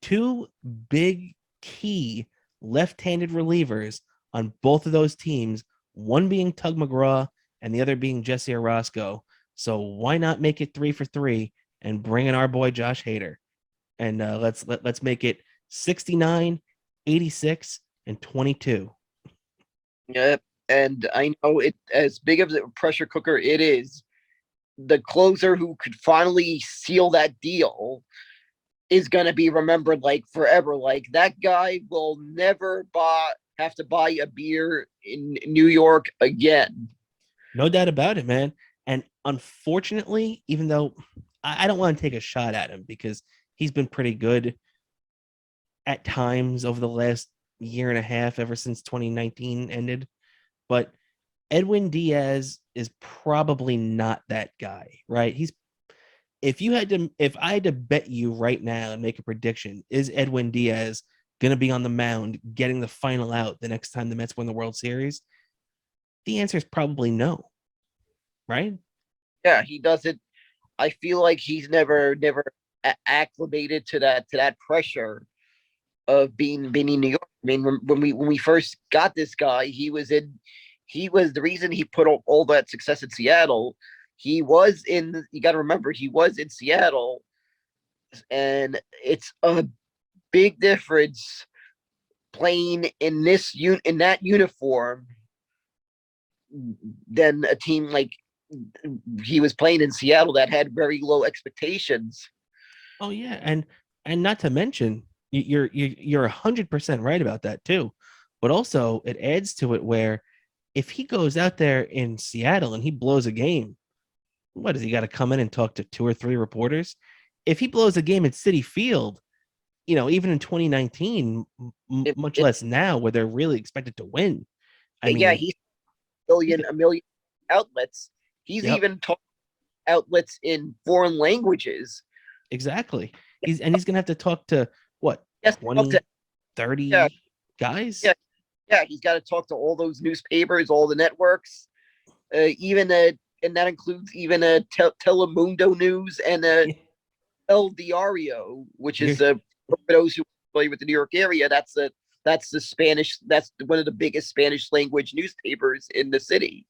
2 big key left-handed relievers on both of those teams, one being Tug McGraw and the other being Jesse Orosco. So why not make it 3 for 3 and bring in our boy Josh Hader? And let's make it 69, 86, and 22. Yeah, and I know it, as big of a pressure cooker it is. The closer who could finally seal that deal is going to be remembered like forever. Like, that guy will never have to buy a beer in New York again. No doubt about it, man. And unfortunately, even though I don't want to take a shot at him because he's been pretty good at times over the last year and a half, ever since 2019 ended. But Edwin Diaz is probably not that guy, right? If I had to bet you right now and make a prediction, is Edwin Diaz going to be on the mound getting the final out the next time the Mets win the World Series? The answer is probably no, right? Yeah, he doesn't. I feel like he's never acclimated to that pressure of being in New York. I mean, when we first got this guy, he was the reason he put all that success in Seattle. He was in. You got to remember, he was in Seattle, and it's a big difference playing in that uniform than a team like he was playing in Seattle that had very low expectations. Oh yeah, and not to mention you're 100% right about that too. But also it adds to it where if he goes out there in Seattle and he blows a game, what does he got to come in and talk to two or three reporters? If he blows a game at City Field, even in 2019, It, much it, less now where they're really expected to win. I yeah, mean, he's he, a million outlets. He's yep, even talking outlets in foreign languages. exactly. He's gonna have to talk to what Yes, talk to 20, yeah, 30 guys. yeah, yeah. He's got to talk to all those newspapers, all the networks, even and that includes even Telemundo News and El Diario, which You're is for those who play with the New York area. That's the Spanish. That's one of the biggest Spanish language newspapers in the city.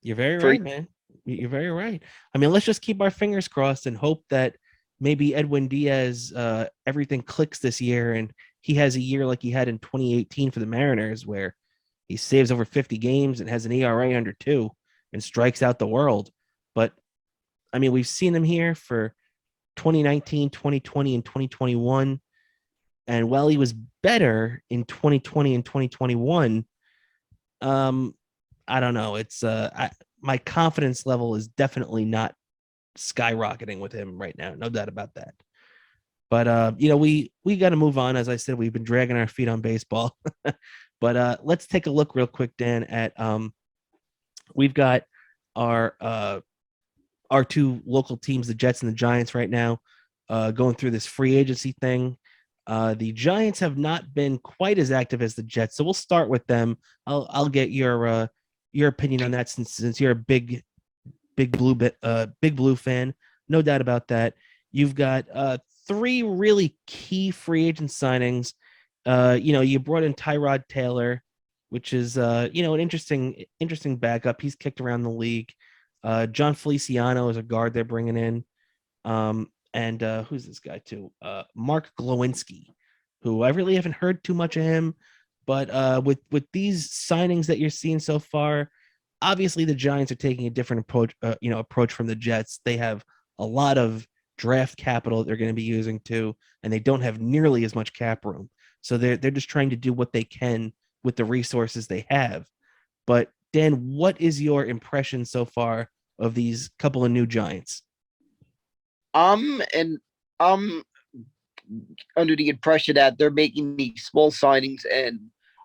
you're very For right, man. You're very right. I mean, let's just keep our fingers crossed and hope that maybe Edwin Diaz, everything clicks this year and he has a year like he had in 2018 for the Mariners, where he saves over 50 games and has an ERA under 2 and strikes out the world. But I mean, we've seen him here for 2019, 2020, and 2021. And while he was better in 2020 and 2021, um, I don't know. My confidence level is definitely not skyrocketing with him right now. No doubt about that. But we got to move on. As I said, we've been dragging our feet on baseball. But let's take a look real quick, Dan, at we've got our our two local teams, the Jets and the Giants, right now, going through this free agency thing. The Giants have not been quite as active as the Jets, so we'll start with them. I'll get your opinion on that since you're a big blue fan, no doubt about that. You've got three really key free agent signings. You brought in Tyrod Taylor, which is an interesting backup. He's kicked around the league. John Feliciano is a guard they're bringing in. And who's this guy too? Mark Glowinski, who I really haven't heard too much of him, but with these signings that you're seeing so far, obviously the Giants are taking a different approach from the Jets. They have a lot of draft capital they're going to be using too, and they don't have nearly as much cap room. So they're just trying to do what they can with the resources they have. But Dan, what is your impression so far of these couple of new Giants? and I'm under the impression that they're making these small signings, and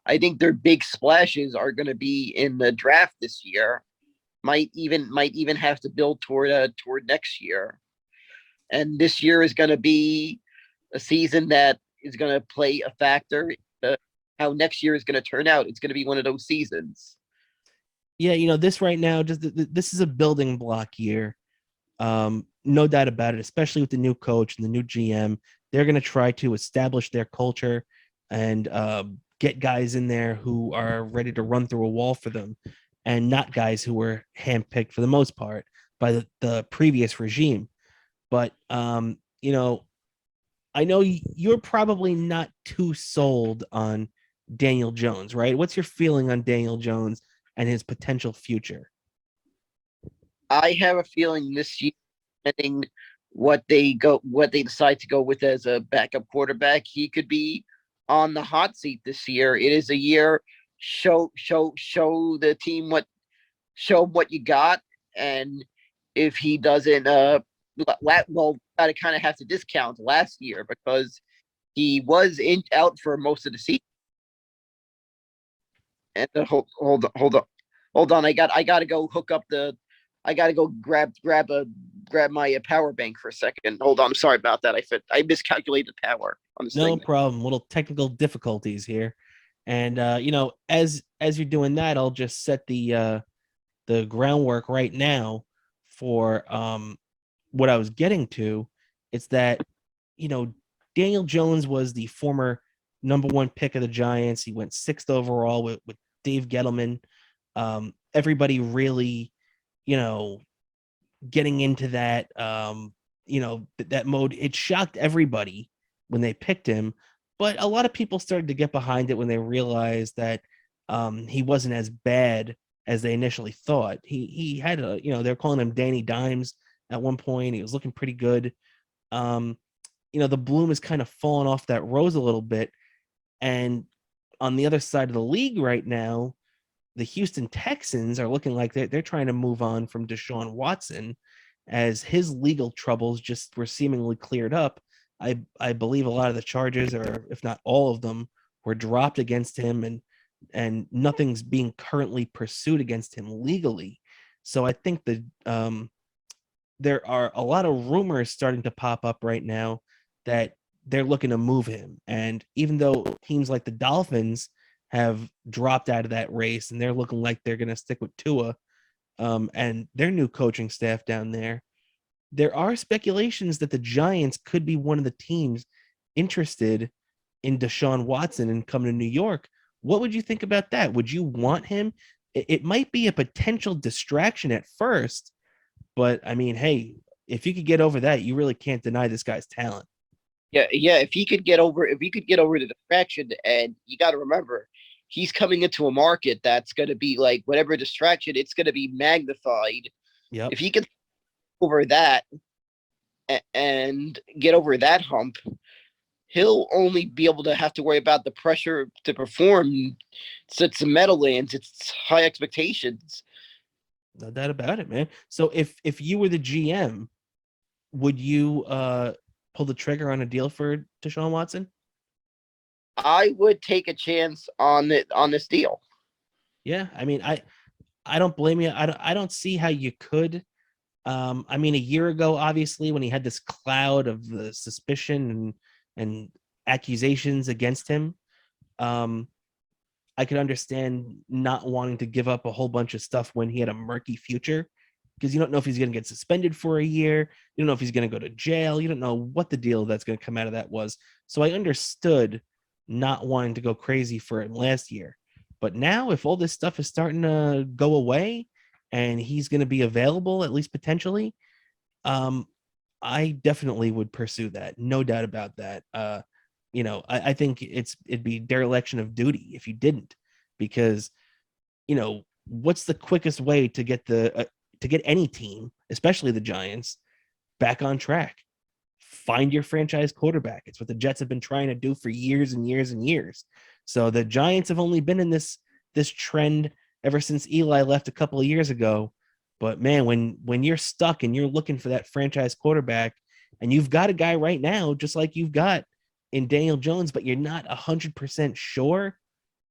I think their big splashes are going to be in the draft this year. Might even have to build toward next year, and this year is going to be a season that is going to play a factor. How next year is going to turn out. It's going to be one of those seasons. Yeah, this right now, just this is a building block year. No doubt about it, especially with the new coach and the new GM. They're going to try to establish their culture and get guys in there who are ready to run through a wall for them, and not guys who were handpicked for the most part by the previous regime. But I know you're probably not too sold on Daniel Jones, right? What's your feeling on Daniel Jones and his potential future? I have a feeling this year, depending what they decide to go with as a backup quarterback, he could be on the hot seat this year. It is a year show the team what you got, and if he doesn't, well, gotta kind of have to discount last year because he was out for most of the season. And hold on, I got to go hook up I gotta go grab my power bank for a second. Hold on, I'm sorry about that. I miscalculated power on this No thing. problem. Little technical difficulties here. And as you're doing that, I'll just set the groundwork right now for what I was getting to. It's that, you know, Daniel Jones was the former number one pick of the Giants. He went sixth overall with Dave Gettleman. Everybody really, you know, getting into that, that mode. It shocked everybody when they picked him, but a lot of people started to get behind it when they realized that he wasn't as bad as they initially thought. He had they're calling him Danny Dimes at one point. He was looking pretty good. Um, the bloom is kind of fallen off that rose a little bit. And on the other side of the league right now, the Houston Texans are looking like they're trying to move on from Deshaun Watson as his legal troubles just were seemingly cleared up. I believe a lot of the charges, or if not all of them, were dropped against him, and nothing's being currently pursued against him legally. So I think that there are a lot of rumors starting to pop up right now that they're looking to move him. And even though teams like the Dolphins have dropped out of that race and they're looking like they're going to stick with Tua and their new coaching staff down there are speculations that the Giants could be one of the teams interested in Deshaun Watson and coming to New York. What would you think about that? Would you want him? It might be a potential distraction at first, but I mean, hey, if you could get over that, you really can't deny this guy's talent. Yeah. If he could get over the distraction, and you got to remember, he's coming into a market that's going to be like whatever distraction, it's going to be magnified. Yep. If he can over that and get over that hump, he'll only be able to have to worry about the pressure to perform. Since the Meadowlands, it's high expectations. No doubt about it, man. So if you were the GM, would you pull the trigger on a deal for Deshaun Watson? I would take a chance on this deal. Yeah, I mean, I don't blame you. I don't see how you could. I mean, a year ago, obviously, when he had this cloud of the suspicion and accusations against him, um, I could understand not wanting to give up a whole bunch of stuff when he had a murky future, because you don't know if he's going to get suspended for a year. You don't know if he's going to go to jail. You don't know what the deal that's going to come out of that was. So I understood not wanting to go crazy for him last year. But now, if all this stuff is starting to go away and he's going to be available, at least potentially, um, I definitely would pursue that. No doubt about that. I think it'd be dereliction of duty if you didn't, because what's the quickest way to get any team, especially the Giants, back on track? Find your franchise quarterback. It's what the Jets have been trying to do for years and years and years. So the Giants have only been in this trend ever since Eli left a couple of years ago. But man, when you're stuck and you're looking for that franchise quarterback, and you've got a guy right now, just like you've got in Daniel Jones, but you're not 100% sure,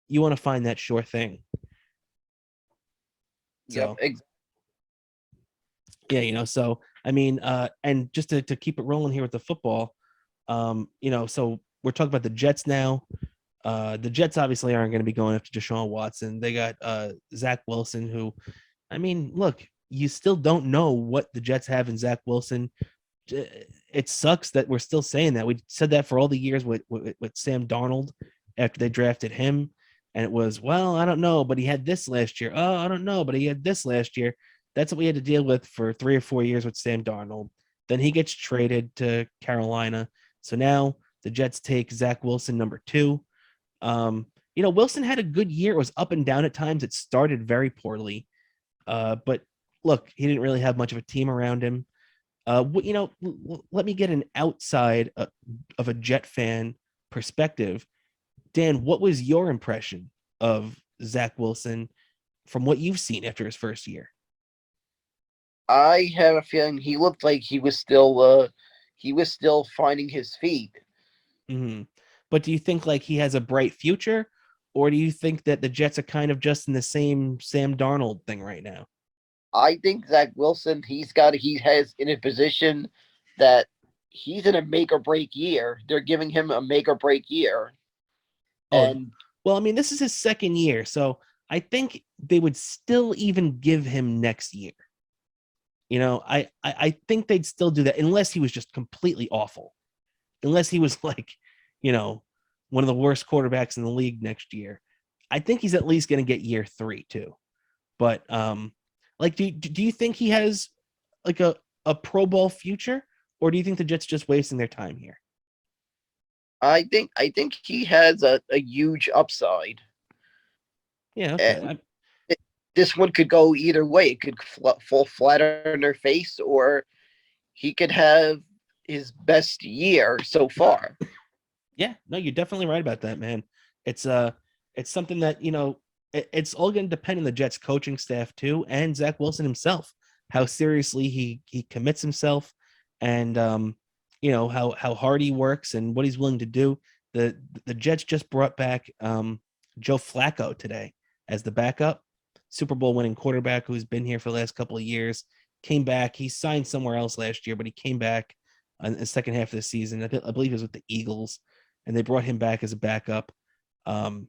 you want to find that sure thing. Yep. So yeah, so I mean, and just to keep it rolling here with the football, so we're talking about the Jets now. The Jets obviously aren't going to be going after Deshaun Watson. They got Zach Wilson, who, I mean, look, you still don't know what the Jets have in Zach Wilson. It sucks that we're still saying that. We said that for all the years with Sam Darnold after they drafted him. And it was, well, I don't know, but he had this last year. Oh, I don't know, but he had this last year. That's what we had to deal with for 3 or 4 years with Sam Darnold. Then he gets traded to Carolina. So now the Jets take Zach Wilson, number 2. Wilson had a good year. It was up and down at times. It started very poorly. But look, he didn't really have much of a team around him. Let me get an outside of a Jet fan perspective. Dan, what was your impression of Zach Wilson from what you've seen after his first year? I have a feeling he looked like he was still finding his feet. Mm-hmm. But do you think like he has a bright future, or do you think that the Jets are kind of just in the same Sam Darnold thing right now? I think Zach Wilson, he has in a position that he's in a make or break year. They're giving him a make or break year. Oh, And well, I mean, this is his second year, so I think they would still even give him next year. I think they'd still do that unless he was just completely awful. Unless he was like, you know, one of the worst quarterbacks in the league next year. I think he's at least going to get year 3 too. But like, do you think he has like a Pro Bowl future, or do you think the Jets just wasting their time here? I think he has a huge upside. Yeah, okay. And this one could go either way. It could fall flat on their face, or he could have his best year so far. Yeah, no, you're definitely right about that, man. It's it's something that it's all going to depend on the Jets coaching staff too, and Zach Wilson himself, how seriously he commits himself, and how hard he works and what he's willing to do. The Jets just brought back Joe Flacco today as the backup, Super Bowl winning quarterback who's been here for the last couple of years. Came back. He signed somewhere else last year, but he came back in the second half of the season. I believe he was with the Eagles, and they brought him back as a backup. Um,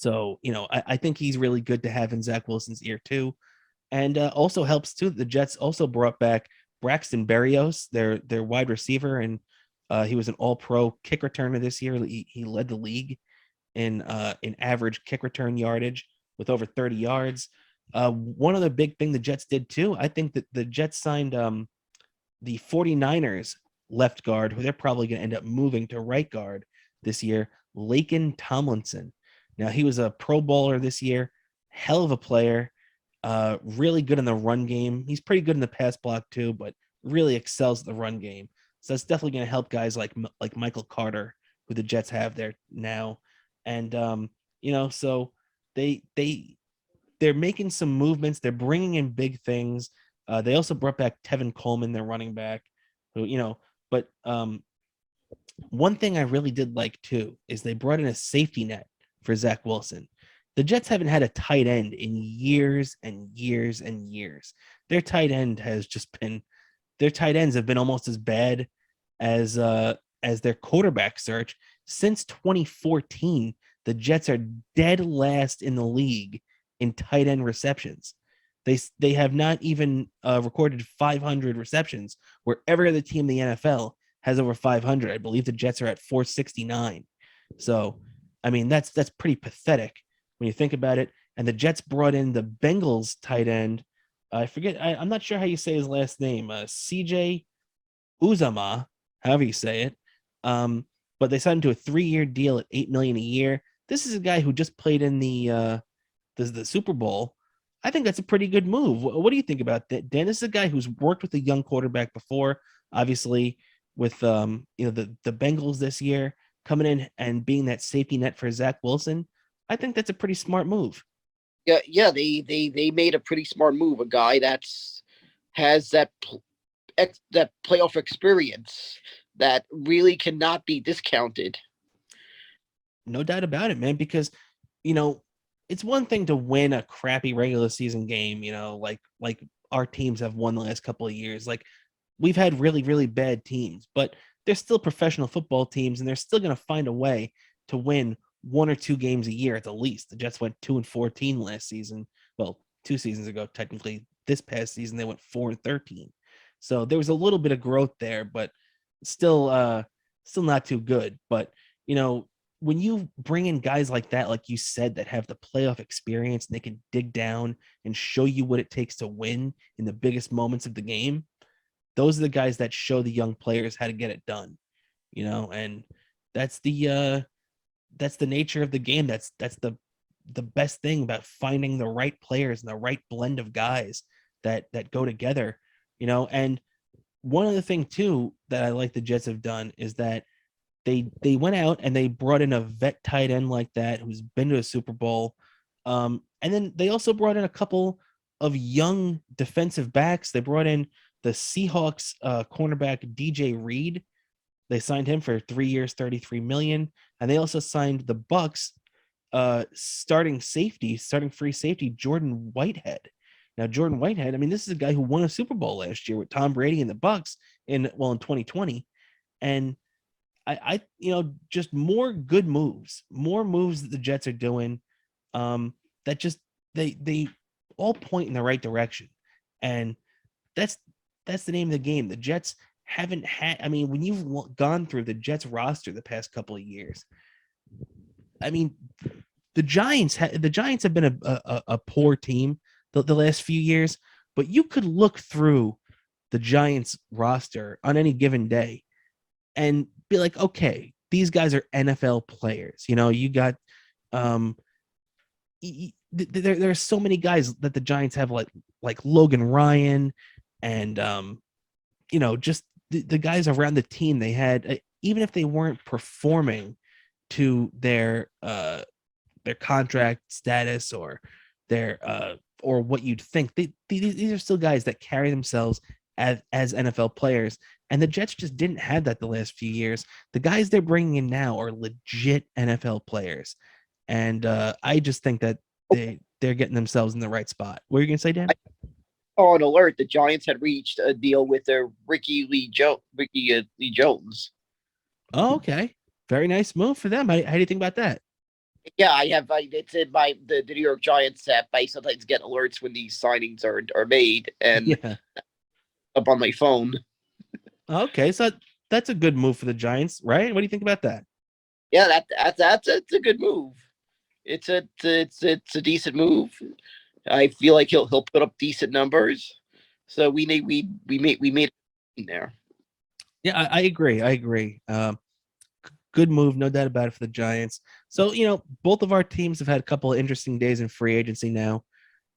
I think he's really good to have in Zach Wilson's ear too, and also helps too. The Jets also brought back Braxton Berrios, their wide receiver, and he was an All-Pro kick returner this year. He led the league in average kick return yardage with over 30 yards. One other big thing the Jets did too, I think that the Jets signed the 49ers left guard, who they're probably going to end up moving to right guard this year, Laken Tomlinson. Now, he was a Pro Bowler this year, hell of a player, really good in the run game. He's pretty good in the pass block too, but really excels at the run game. So that's definitely going to help guys like Michael Carter, who the Jets have there now. And so they're making some movements. They're bringing in big things. They also brought back Tevin Coleman, their running back, who. But one thing I really did like too is they brought in a safety net for Zach Wilson. The Jets haven't had a tight end in years and years and years. Their tight end has just been their tight ends have been almost as bad as their quarterback search since 2014. The Jets are dead last in the league in tight end receptions. They have not even recorded 500 receptions, where every other team in the NFL has over 500. I believe the Jets are at 469. So, I mean, that's pretty pathetic when you think about it. And the Jets brought in the Bengals tight end. I forget. I'm not sure how you say his last name. CJ Uzama, however you say it. But they signed him to a 3-year deal at $8 million a year. This is a guy who just played in the Super Bowl. I think that's a pretty good move. What do you think about that, Dan? This is a guy who's worked with a young quarterback before, obviously with the Bengals this year, coming in and being that safety net for Zach Wilson. I think that's a pretty smart move. Yeah, they made a pretty smart move. A guy that's has that playoff experience that really cannot be discounted. No doubt about it, man, because you know, it's one thing to win a crappy regular season game, like our teams have won the last couple of years. Like we've had really, really bad teams, but they're still professional football teams and they're still going to find a way to win 1 or 2 games a year at the least. The Jets went 2-14 last season. Well, 2 seasons ago, technically. This past season, they went 4-13. So there was a little bit of growth there, but still not too good. But you know, when you bring in guys like that, like you said, that have the playoff experience and they can dig down and show you what it takes to win in the biggest moments of the game, those are the guys that show the young players how to get it done. And that's the nature of the game. That's the best thing about finding the right players and the right blend of guys that go together. And one other thing too that I like the Jets have done is that they went out and they brought in a vet tight end like that who's been to a Super Bowl. And then they also brought in a couple of young defensive backs. They brought in the Seahawks cornerback DJ Reed. They signed him for 3 years, $33 million. And they also signed the Bucks starting free safety Jordan Whitehead. Now, Jordan Whitehead, I mean, this is a guy who won a Super Bowl last year with Tom Brady and the Bucks in 2020. And just more good moves, more moves that the Jets are doing, that just they all point in the right direction. And that's the name of the game. The Jets haven't had, I mean, when you've gone through the Jets roster the past couple of years, I mean, the Giants have been a poor team the last few years, but you could look through the Giants roster on any given day and be like, okay, these guys are NFL players. You got there are so many guys that the Giants have, like Logan Ryan, and just the guys around the team they had, even if they weren't performing to their contract status or their or what you'd think. These are still guys that carry themselves as NFL players, and the Jets just didn't have that the last few years. The guys they're bringing in now are legit NFL players, and I just think that they're getting themselves in the right spot. What are you gonna say, Dan? On alert, the Giants had reached a deal with their Ricky Lee Jones. Oh, okay, very nice move for them. How do you think about that? Yeah, it's in the New York Giants app. I sometimes get alerts when these signings are made, and Yeah. up on my phone. Okay, so that's a good move for the Giants, right? What do you think about that? Yeah, that's a good move. It's a decent move. I feel like he'll put up decent numbers. So we made it there. Yeah, I agree. I agree. Good move, no doubt about it for the Giants. So both of our teams have had a couple of interesting days in free agency now.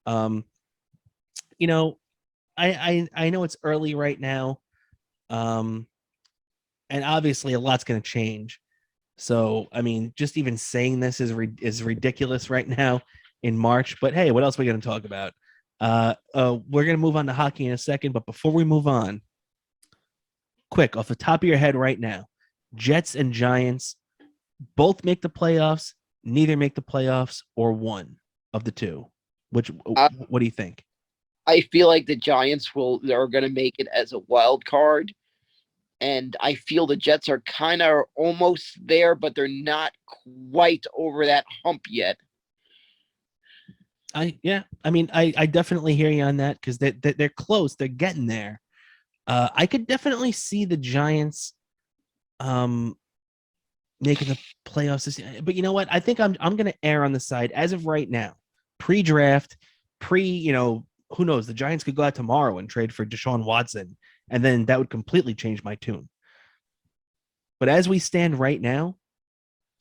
Um, you know, I know it's early right now, and obviously a lot's going to change. So I mean, just even saying this is ridiculous right now in March. But hey, what else are we going to talk about? We're going to move on to hockey in a second, but before we move on, quick off the top of your head right now, Jets and Giants both make the playoffs, neither make the playoffs, or one of the two. What do you think? I feel like the Giants are going to make it as a wild card, and I feel the Jets are kind of almost there, but they're not quite over that hump yet. I mean, I definitely hear you on that, because they're close. They're getting there. I could definitely see the Giants making the playoffs this year. But you know what? I think I'm going to err on the side as of right now, pre-draft, who knows? The Giants could go out tomorrow and trade for Deshaun Watson, and then that would completely change my tune. But as we stand right now,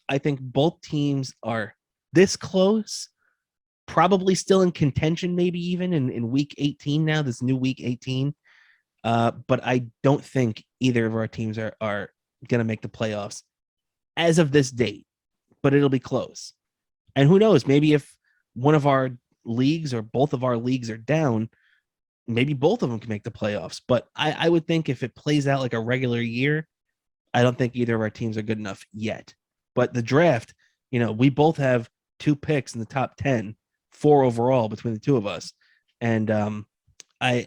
I think both teams are this close, probably still in contention, maybe even in week 18 now, this new week 18. But I don't think either of our teams are going to make the playoffs as of this date, but it'll be close. And who knows, maybe if one of our leagues or both of our leagues are down, maybe both of them can make the playoffs. But I would think if it plays out like a regular year, I don't think either of our teams are good enough yet. But the draft, we both have 2 picks in the top 10, 4 overall between the two of us. And I,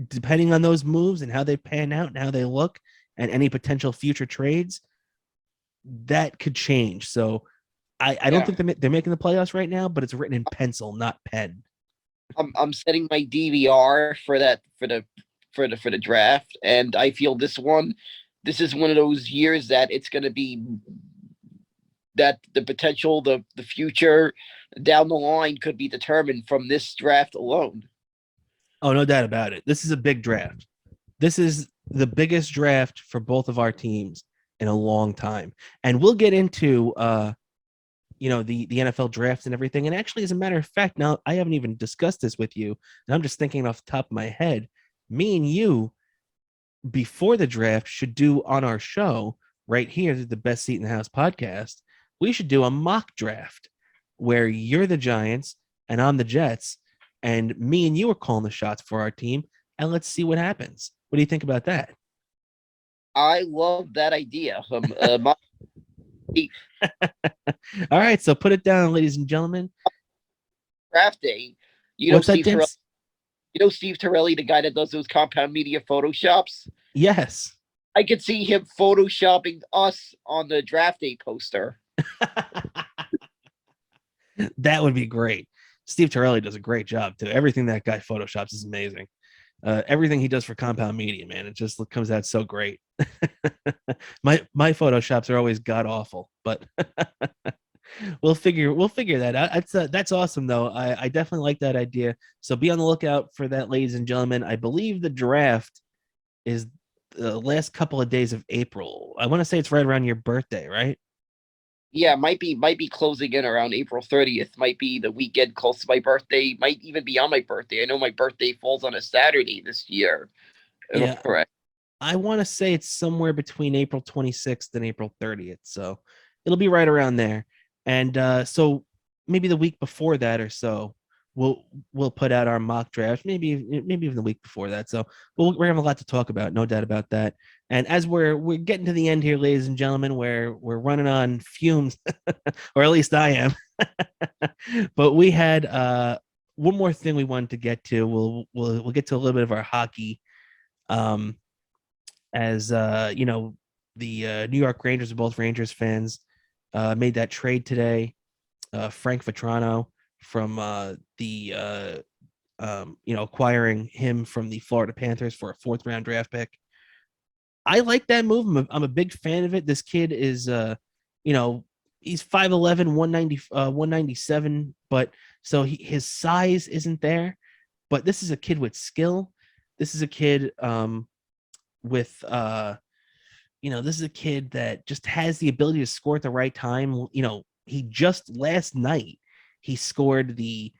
depending on those moves and how they pan out and how they look and any potential future trades, that could change. So I don't think they're making the playoffs right now, but it's written in pencil, not pen. I'm setting my DVR for the draft, and I feel this is one of those years that it's going to be that the potential, the future down the line could be determined from this draft alone. Oh, no doubt about it. This is a big draft. This is the biggest draft for both of our teams in a long time. And we'll get into the NFL draft and everything. And actually, as a matter of fact, now I haven't even discussed this with you, and I'm just thinking off the top of my head, me and you before the draft should do on our show right here, the Best Seat in the House podcast. We should do a mock draft where you're the Giants and I'm the Jets, and me and you are calling the shots for our team, and let's see what happens. What do you think about that? I love that idea. All right, so put it down, ladies and gentlemen. Draft day, you What's don't that, see Vince? Steve Torelli, the guy that does those compound media photoshops. Yes. I could see him photoshopping us on the draft day poster. That would be great. Steve Torelli does a great job too. Everything that guy photoshops is amazing. Everything he does for compound media, man, it just comes out so great. my photoshops are always god awful, but we'll figure that out. That's awesome though. I definitely like that idea. So be on the lookout for that, ladies and gentlemen. I believe the draft is the last couple of days of April. I want to say it's right around your birthday, right? Yeah, might be closing in around April 30th. Might be the weekend close to my birthday. Might even be on my birthday. I know my birthday falls on a Saturday this year. If I'm Yeah, correct. I want to say it's somewhere between April 26th and April 30th. So it'll be right around there. And so maybe the week before that or so, we'll we'll put out our mock draft. Maybe even the week before that. So we're gonna have a lot to talk about, no doubt about that. And as we're getting to the end here, ladies and gentlemen, where we're running on fumes, or at least I am. But we had one more thing we wanted to get to. We'll get to a little bit of our hockey. Um, as the New York Rangers are both Rangers fans. Made that trade today. Frank Vetrano from acquiring him from the Florida Panthers for a fourth round draft pick. I like that move. I'm a big fan of it. This kid is, he's 5'11", 197, but so his size isn't there. But this is a kid with skill. This is a kid with this is a kid that just has the ability to score at the right time. He just last night he scored the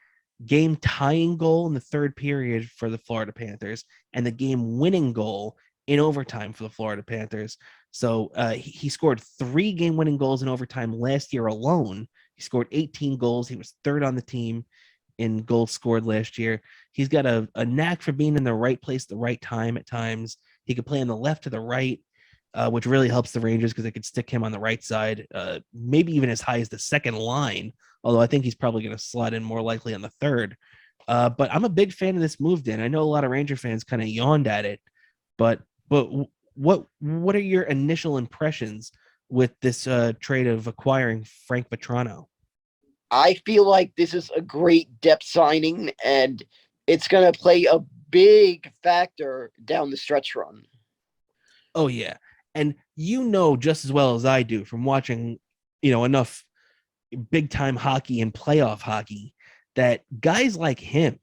game tying goal in the third period for the Florida Panthers and the game winning goal in overtime for the Florida Panthers. So he scored 3 game winning goals in overtime last year alone. He scored 18 goals. He was third on the team in goals scored last year. He's got a knack for being in the right place at the right time at times. He could play on the left to the right, which really helps the Rangers because they could stick him on the right side, maybe even as high as the second line, although I think he's probably going to slot in more likely on the third. But I'm a big fan of this move, Dan. I know a lot of Ranger fans kind of yawned at it, but what are your initial impressions with this trade of acquiring Frank Vetrano? I feel like this is a great depth signing, and it's going to play a big factor down the stretch run. Oh yeah, and just as well as I do from watching, enough big time hockey and playoff hockey that guys like him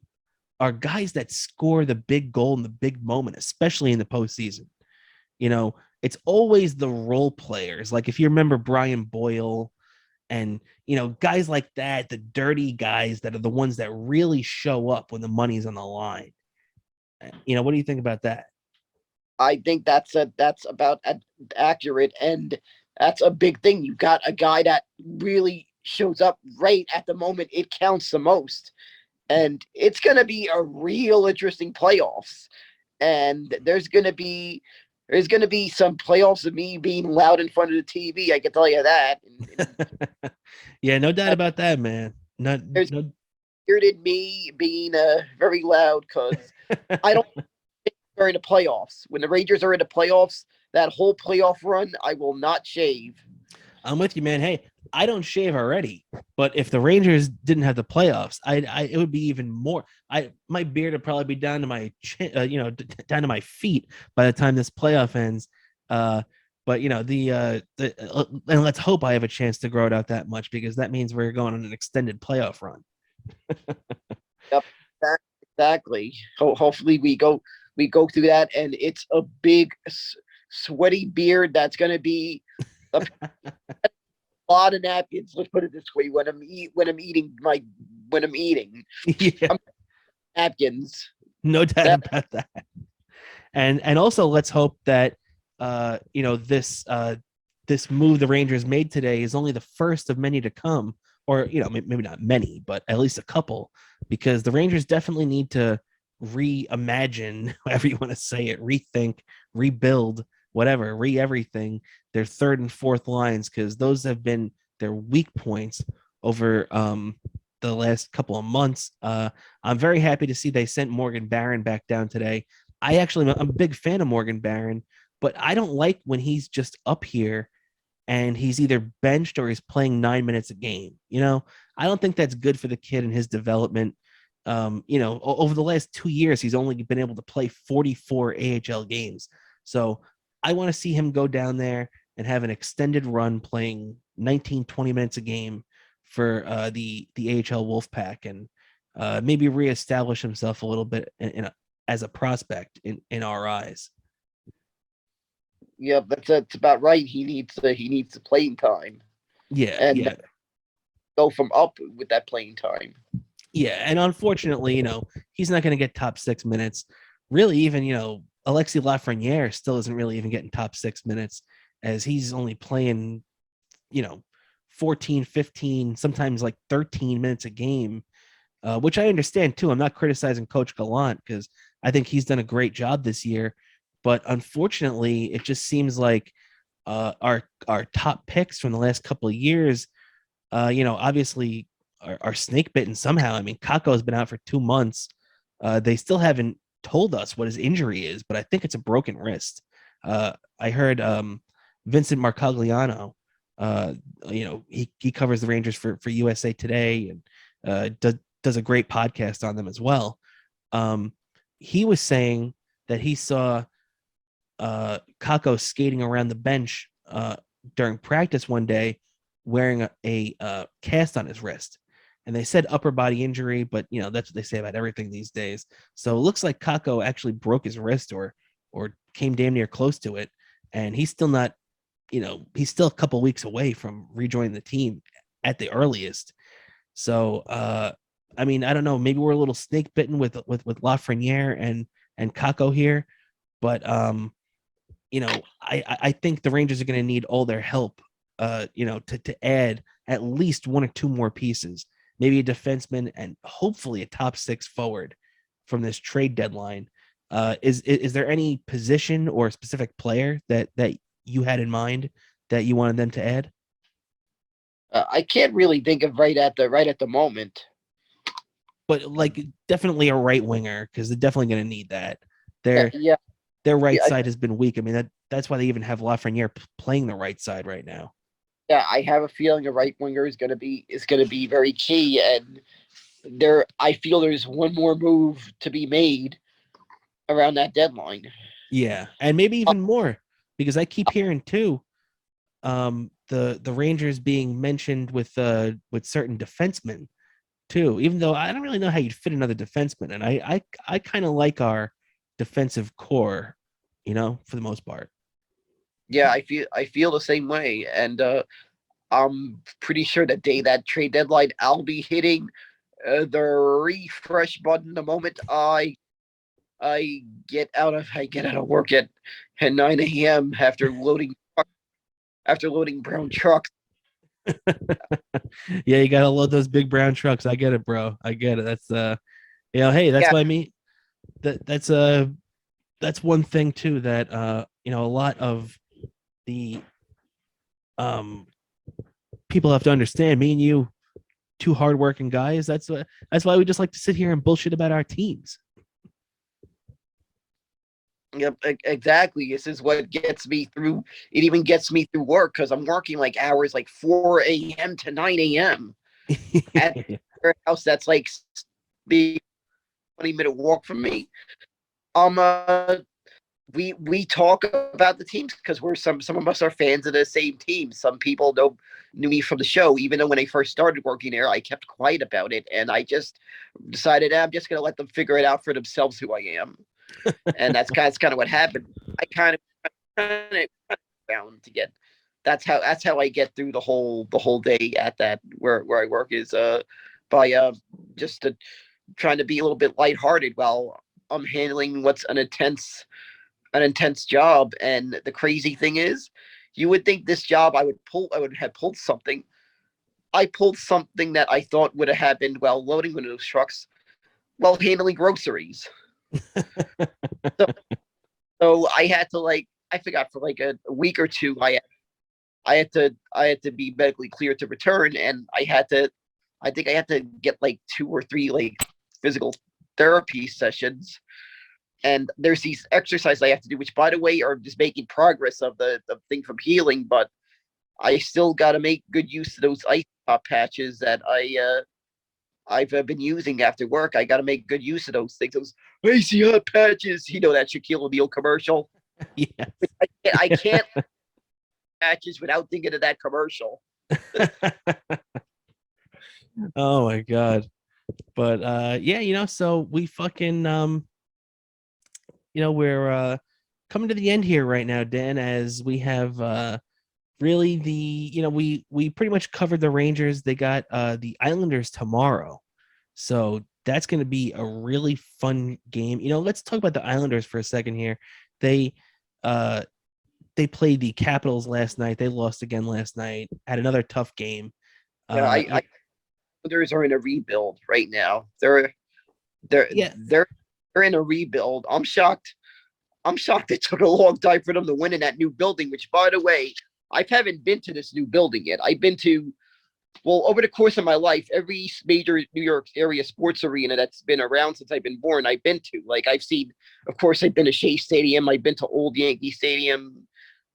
are guys that score the big goal in the big moment, especially in the postseason. It's always the role players. Like if you remember Brian Boyle and guys like that, the dirty guys that are the ones that really show up when the money's on the line. What do you think about that? I think that's about accurate, and that's a big thing. You got a guy that really shows up right at the moment it counts the most, and it's going to be a real interesting playoffs. And there's going to be some playoffs of me being loud in front of the TV. I can tell you that. Yeah, no doubt about that, man. Not There's no. bearded me being very loud because I don't during the playoffs. When the Rangers are in the playoffs, that whole playoff run, I will not shave. I'm with you, man. Hey, I don't shave already, but if the Rangers didn't have the playoffs, it would be even more. My beard would probably be down to my chin, down to my feet by the time this playoff ends. But and let's hope I have a chance to grow it out that much because that means we're going on an extended playoff run. Yep, exactly. Hopefully we go through that, and it's a big sweaty beard that's going to be a lot of napkins. Let's put it this way: when I'm eating Yeah, napkins. no doubt That, about that. And also let's hope that this move the Rangers made today is only the first of many to come, or maybe not many, but at least a couple, because the Rangers definitely need to reimagine, however you want to say it, rethink, rebuild, whatever, everything their third and fourth lines, because those have been their weak points over the last couple of months. I'm very happy to see they sent Morgan Barron back down today. I'm a big fan of Morgan Barron, but I don't like when he's just up here and he's either benched or he's playing 9 minutes a game. I don't think that's good for the kid and his development. Over the last 2 years, he's only been able to play 44 AHL games. So I want to see him go down there and have an extended run playing 19, 20 minutes a game for the AHL Wolfpack and maybe reestablish himself a little bit as a prospect in our eyes. Yeah, that's about right. He needs the playing time. Yeah. Go from up with that playing time. Yeah, and unfortunately, he's not going to get top 6 minutes. Really, even Alexis Lafreniere still isn't really even getting top 6 minutes, as he's only playing 14, 15, sometimes like 13 minutes a game, which I understand too. I'm not criticizing Coach Gallant because I think he's done a great job this year, but unfortunately, it just seems like our top picks from the last couple of years, obviously are snake bitten somehow. I mean, Kako has been out for 2 months. They still haven't told us what his injury is, but I think it's a broken wrist. I heard Vincent Marcagliano, he covers the Rangers for USA Today and does a great podcast on them as well. He was saying that he saw Kako skating around the bench during practice one day wearing a cast on his wrist. And they said upper body injury, but that's what they say about everything these days. So it looks like Kako actually broke his wrist or came damn near close to it. And he's still not, he's still a couple weeks away from rejoining the team at the earliest. So I mean, I don't know, maybe we're a little snake bitten with Lafreniere and Kako here, but I think the Rangers are going to need all their help, to add at least one or two more pieces, maybe a defenseman and hopefully a top 6 forward from this trade deadline. Is there any position or specific player that you had in mind that you wanted them to add? I can't really think of right at the moment. But like definitely a right winger because they're definitely going to need that. Yeah, Their right side has been weak. I mean that's why they even have Lafreniere playing the right side right now. yeah. I have a feeling a right winger is going to be very key, and I feel there's one more move to be made around that deadline. Yeah, and maybe even more because I keep hearing too, the Rangers being mentioned with certain defensemen too. Even though I don't really know how you'd fit another defenseman, and I kind of like our defensive core, for the most part. Yeah, I feel the same way, and I'm pretty sure that trade deadline, I'll be hitting the refresh button the moment I get out of work at 9 a.m. after loading brown trucks. Yeah, you gotta load those big brown trucks. I get it, bro. I get it. That's hey, that's what I mean. That's one thing too that a lot of the people have to understand. Me and you, two hardworking guys. That's why we just like to sit here and bullshit about our teams. Yep, exactly. This is what gets me through. It even gets me through work because I'm working like hours like 4 a.m. to 9 a.m. at their house. That's like the 20-minute walk from me. We talk about the teams because some of us are fans of the same team. Some people knew me from the show, even though when I first started working there, I kept quiet about it, and I just decided I'm just going to let them figure it out for themselves who I am, and that's kind of what happened. I kind of found to get. That's how I get through the whole day at that where I work is by just trying to be a little bit lighthearted while I'm handling what's an intense job. And the crazy thing is, you would think this job I would have pulled something. I pulled something that I thought would have happened while loading one of those trucks while handling groceries. so, so I had to I forgot for like a week or two I had to be medically cleared to return, and I had I think I have to get like 2 or 3 like physical therapy sessions. And there's these exercises I have to do, which by the way are just making progress of the thing from healing, but I still got to make good use of those ice pop patches that I've been using after work. I got to make good use of those things. Those icy hot patches, that Shaquille O'Neal commercial. Yeah. I can't patches without thinking of that commercial. Oh my god. But yeah, so we fucking we're coming to the end here right now, Dan, as we have really we pretty much covered the Rangers. They got the Islanders tomorrow. So that's going to be a really fun game. Let's talk about the Islanders for a second here. They played the Capitals last night. They lost again last night. Had another tough game. Islanders are in a rebuild right now. They're yeah. they're in a rebuild. I'm shocked. It took a long time for them to win in that new building, which, by the way, I haven't been to this new building yet. I've been to, over the course of my life, every major New York area sports arena that's been around since I've been born, I've been to. Like, I've been to Shea Stadium. I've been to Old Yankee Stadium.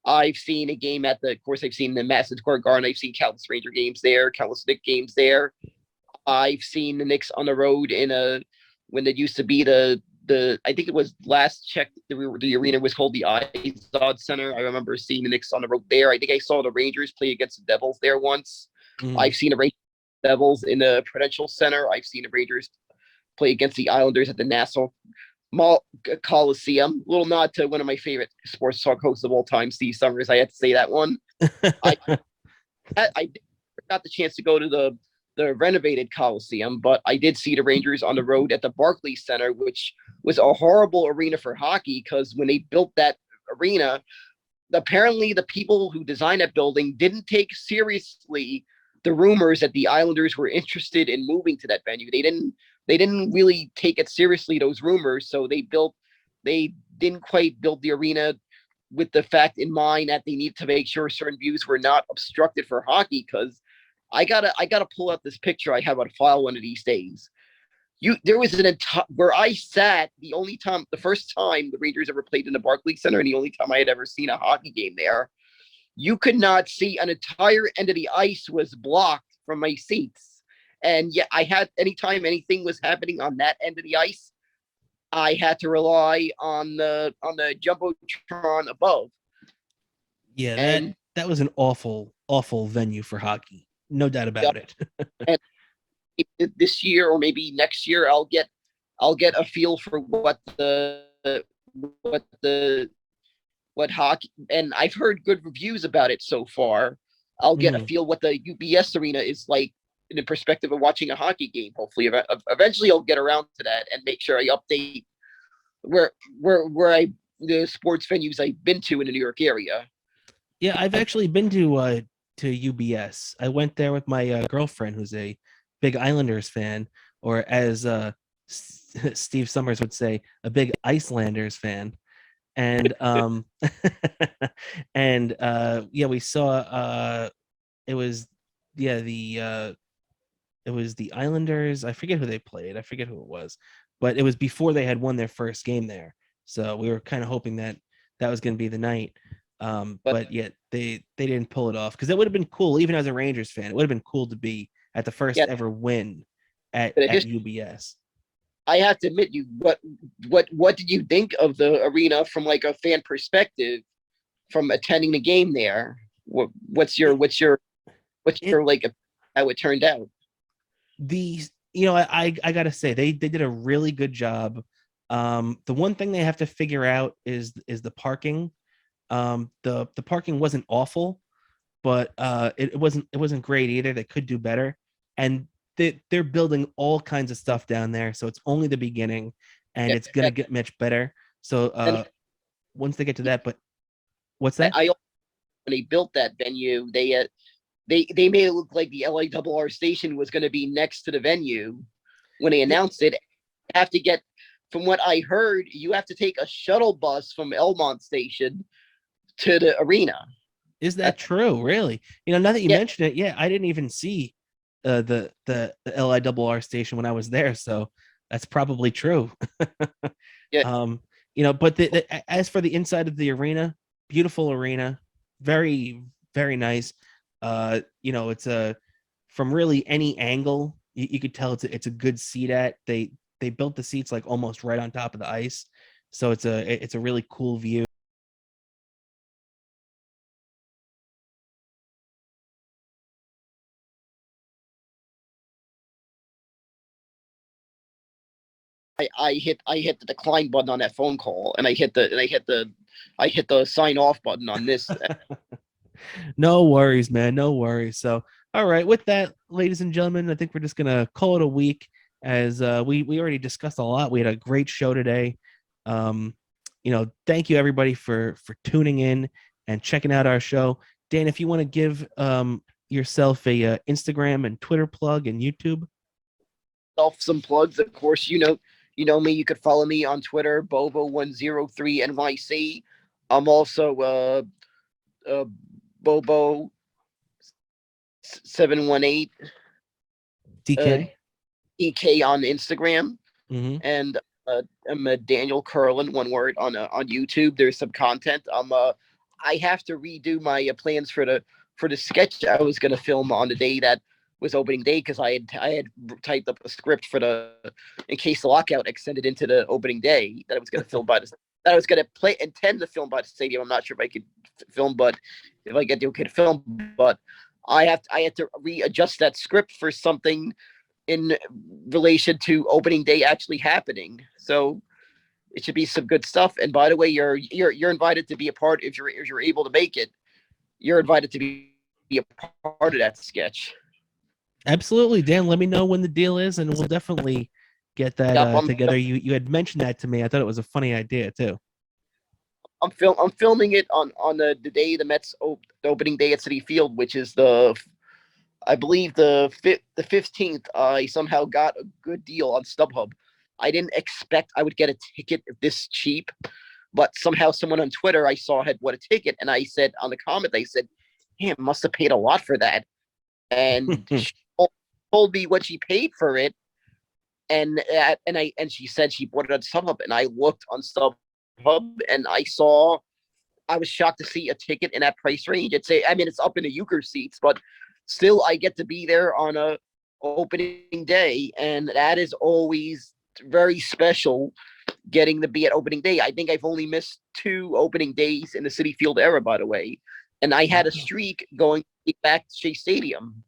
I've seen a game I've seen the Madison Square Garden. I've seen countless Ranger games there, countless Knicks games there. I've seen the Knicks on the road when it used to be I think it was last check, the arena was called the Izod Center. I remember seeing the Knicks on the road there. I think I saw the Rangers play against the Devils there once. I've seen the Rangers Devils in the Prudential Center. I've seen the Rangers play against the Islanders at the Nassau Mall Coliseum. Little nod to one of my favorite sports talk hosts of all time, Steve Summers. I had to say that one. I got the chance to go to the renovated Coliseum, but I did see the Rangers on the road at the Barclays Center, which was a horrible arena for hockey because when they built that arena, apparently the people who designed that building didn't take seriously the rumors that the Islanders were interested in moving to that venue. They didn't really take it seriously, those rumors, so they didn't quite build the arena with the fact in mind that they need to make sure certain views were not obstructed for hockey. Because I gotta pull out this picture I have on file one of these days. There was where I sat the first time the Rangers ever played in the Barclays Center, and the only time I had ever seen a hockey game there. You could not see an entire end of the ice was blocked from my seats, and yet anytime anything was happening on that end of the ice, I had to rely on the jumbotron above. Yeah, that was an awful venue for hockey. No doubt about it. And this year or maybe next year, I'll get a feel for what hockey, and I've heard good reviews about it so far. I'll get a feel what the UBS arena is like in the perspective of watching a hockey game. Hopefully, eventually I'll get around to that and make sure I update where the sports venues I've been to in the New York area. Yeah, I've actually been to UBS. I went there with my girlfriend, who's a big Islanders fan, or as Steve Summers would say, a big Icelanders fan. And we saw it was the Islanders. I forget who they played. I forget who it was, but it was before they had won their first game there. So we were kind of hoping that was going to be the night. But yet they didn't pull it off, because it would have been cool. Even as a Rangers fan, it would have been cool to be at the first ever win at UBS. I have to admit, what did you think of the arena from like a fan perspective, from attending the game there? What's your like how it turned out? I gotta say they did a really good job. The one thing they have to figure out is the parking. The parking wasn't awful, but it wasn't great either. They could do better, and they're building all kinds of stuff down there, so it's only the beginning, and it's gonna get much better. So once they get to that, but what's that? When they built that venue, they made it look like the LARR station was going to be next to the venue when they announced it. Have to get, from what I heard, you have to take a shuttle bus from Elmont Station to the arena. Is that true? Really? Now that you mention it, I didn't even see the LIRR station when I was there, so that's probably true. Yeah, um, but as for the inside of the arena, beautiful arena, very very nice. It's a from really any angle you could tell it's a good seat at. They built the seats like almost right on top of the ice, so it's a really cool view. I hit the decline button on that phone call, and I hit the sign off button on this. No worries, man. No worries. So, all right, with that, ladies and gentlemen, I think we're just gonna call it a week. As we already discussed a lot. We had a great show today. Thank you everybody for tuning in and checking out our show. Dan, if you want to give yourself a Instagram and Twitter plug and YouTube. Some plugs, of course. Me. You could follow me on Twitter, Bobo103NYC. I'm also uh Bobo718 DK. EK on Instagram, Mm-hmm. and I'm a Daniel Kurlan, one word, on YouTube. There's some content. I have to redo my plans for the sketch I was going to film on the day that was opening day, because I had typed up a script for the in case the lockout extended into the opening day, that I was going to film by the that I was going to intend to film by the stadium. I'm not sure if I could film, but if I get the okay to film, but I had to readjust that script for something in relation to opening day actually happening. So it should be some good stuff. And by the way, you're invited to be a part, if you're able to make it. You're invited to be a part of that sketch. Absolutely, Dan. Let me know when the deal is, and we'll definitely get that Yep, together. You had mentioned that to me. I thought it was a funny idea too. I'm filming it on the day the Mets opening day at City Field, which is I believe the 15th. I somehow got a good deal on StubHub. I didn't expect I would get a ticket this cheap, but somehow someone on Twitter I saw had bought a ticket, and I said on the comment, they said, "Damn, must have paid a lot for that." And she told me what she paid for it, and she said she bought it on StubHub, and I looked on StubHub, and I was shocked to see a ticket in that price range. It's up in the euchre seats, but still I get to be there on a opening day, and that is always very special, getting to be at opening day. I think I've only missed 2 opening days in the City Field era, by the way, and I had a streak going back to Shea Stadium.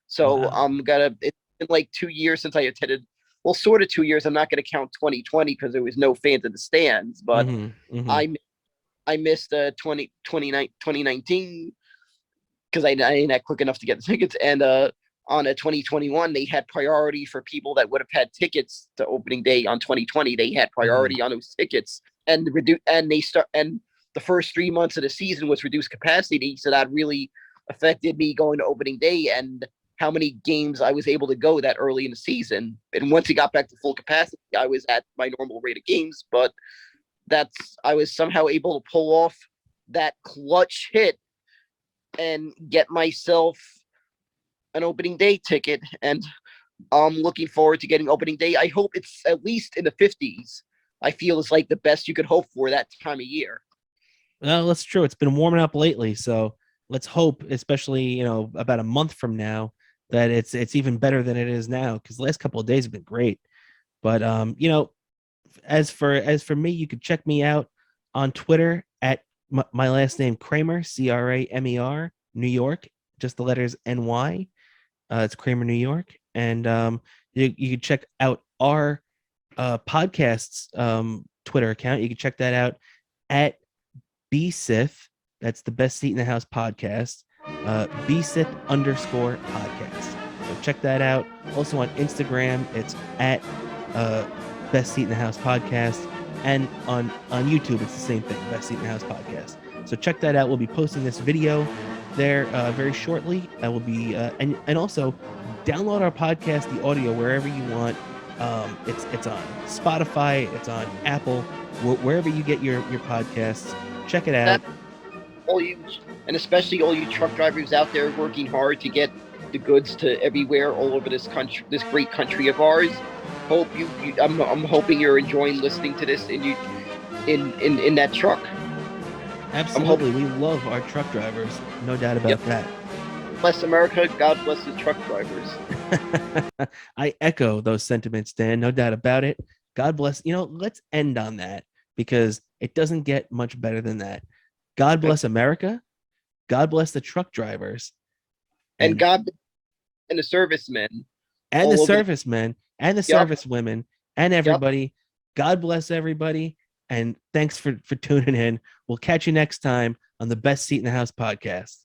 So Wow. it's been like 2 years since I attended. Well, sort of 2 years. I'm not going to count 2020 because there was no fans in the stands, but Mm-hmm. Mm-hmm. I missed 2019 because I ain't that quick enough to get the tickets. And on a 2021, they had priority for people that would have had tickets to opening day on 2020. They had priority on those tickets, and the first 3 months of the season was reduced capacity, so that really affected me going to opening day and how many games I was able to go that early in the season. And once it got back to full capacity, I was at my normal rate of games, but I was somehow able to pull off that clutch hit and get myself an opening day ticket. And I'm looking forward to getting opening day. I hope it's at least in the 50s. I feel it's like the best you could hope for that time of year. Well, that's true. It's been warming up lately, so let's hope, especially about a month from now, that it's even better than it is now. Because the last couple of days have been great. But as for me, you can check me out on Twitter at my last name Cramer, Cramer, New York, just the letters NY. It's Cramer, New York, and you can check out our podcast's Twitter account. You can check that out at BSith. That's the Best Seat in the House podcast. BSith_podcast. So check that out. Also on Instagram, it's at Best Seat in the House podcast, and on YouTube, it's the same thing, Best Seat in the House podcast. So check that out. We'll be posting this video there very shortly. I will be and also download our podcast, the audio, wherever you want. It's on Spotify, it's on Apple, wherever you get your podcasts. Check it out. All you, and especially all you truck drivers out there working hard to get the goods to everywhere, all over this country, this great country of ours. I'm hoping you're enjoying listening to this in that truck. Absolutely. We love our truck drivers. No doubt about that. Bless America. God bless the truck drivers. I echo those sentiments, Dan. No doubt about it. God bless. Let's end on that because it doesn't get much better than that. God bless America. God bless the truck drivers. And God and the servicemen. And the servicemen and the servicewomen and everybody. Yep. God bless everybody. And thanks for tuning in. We'll catch you next time on the Best Seat in the House podcast.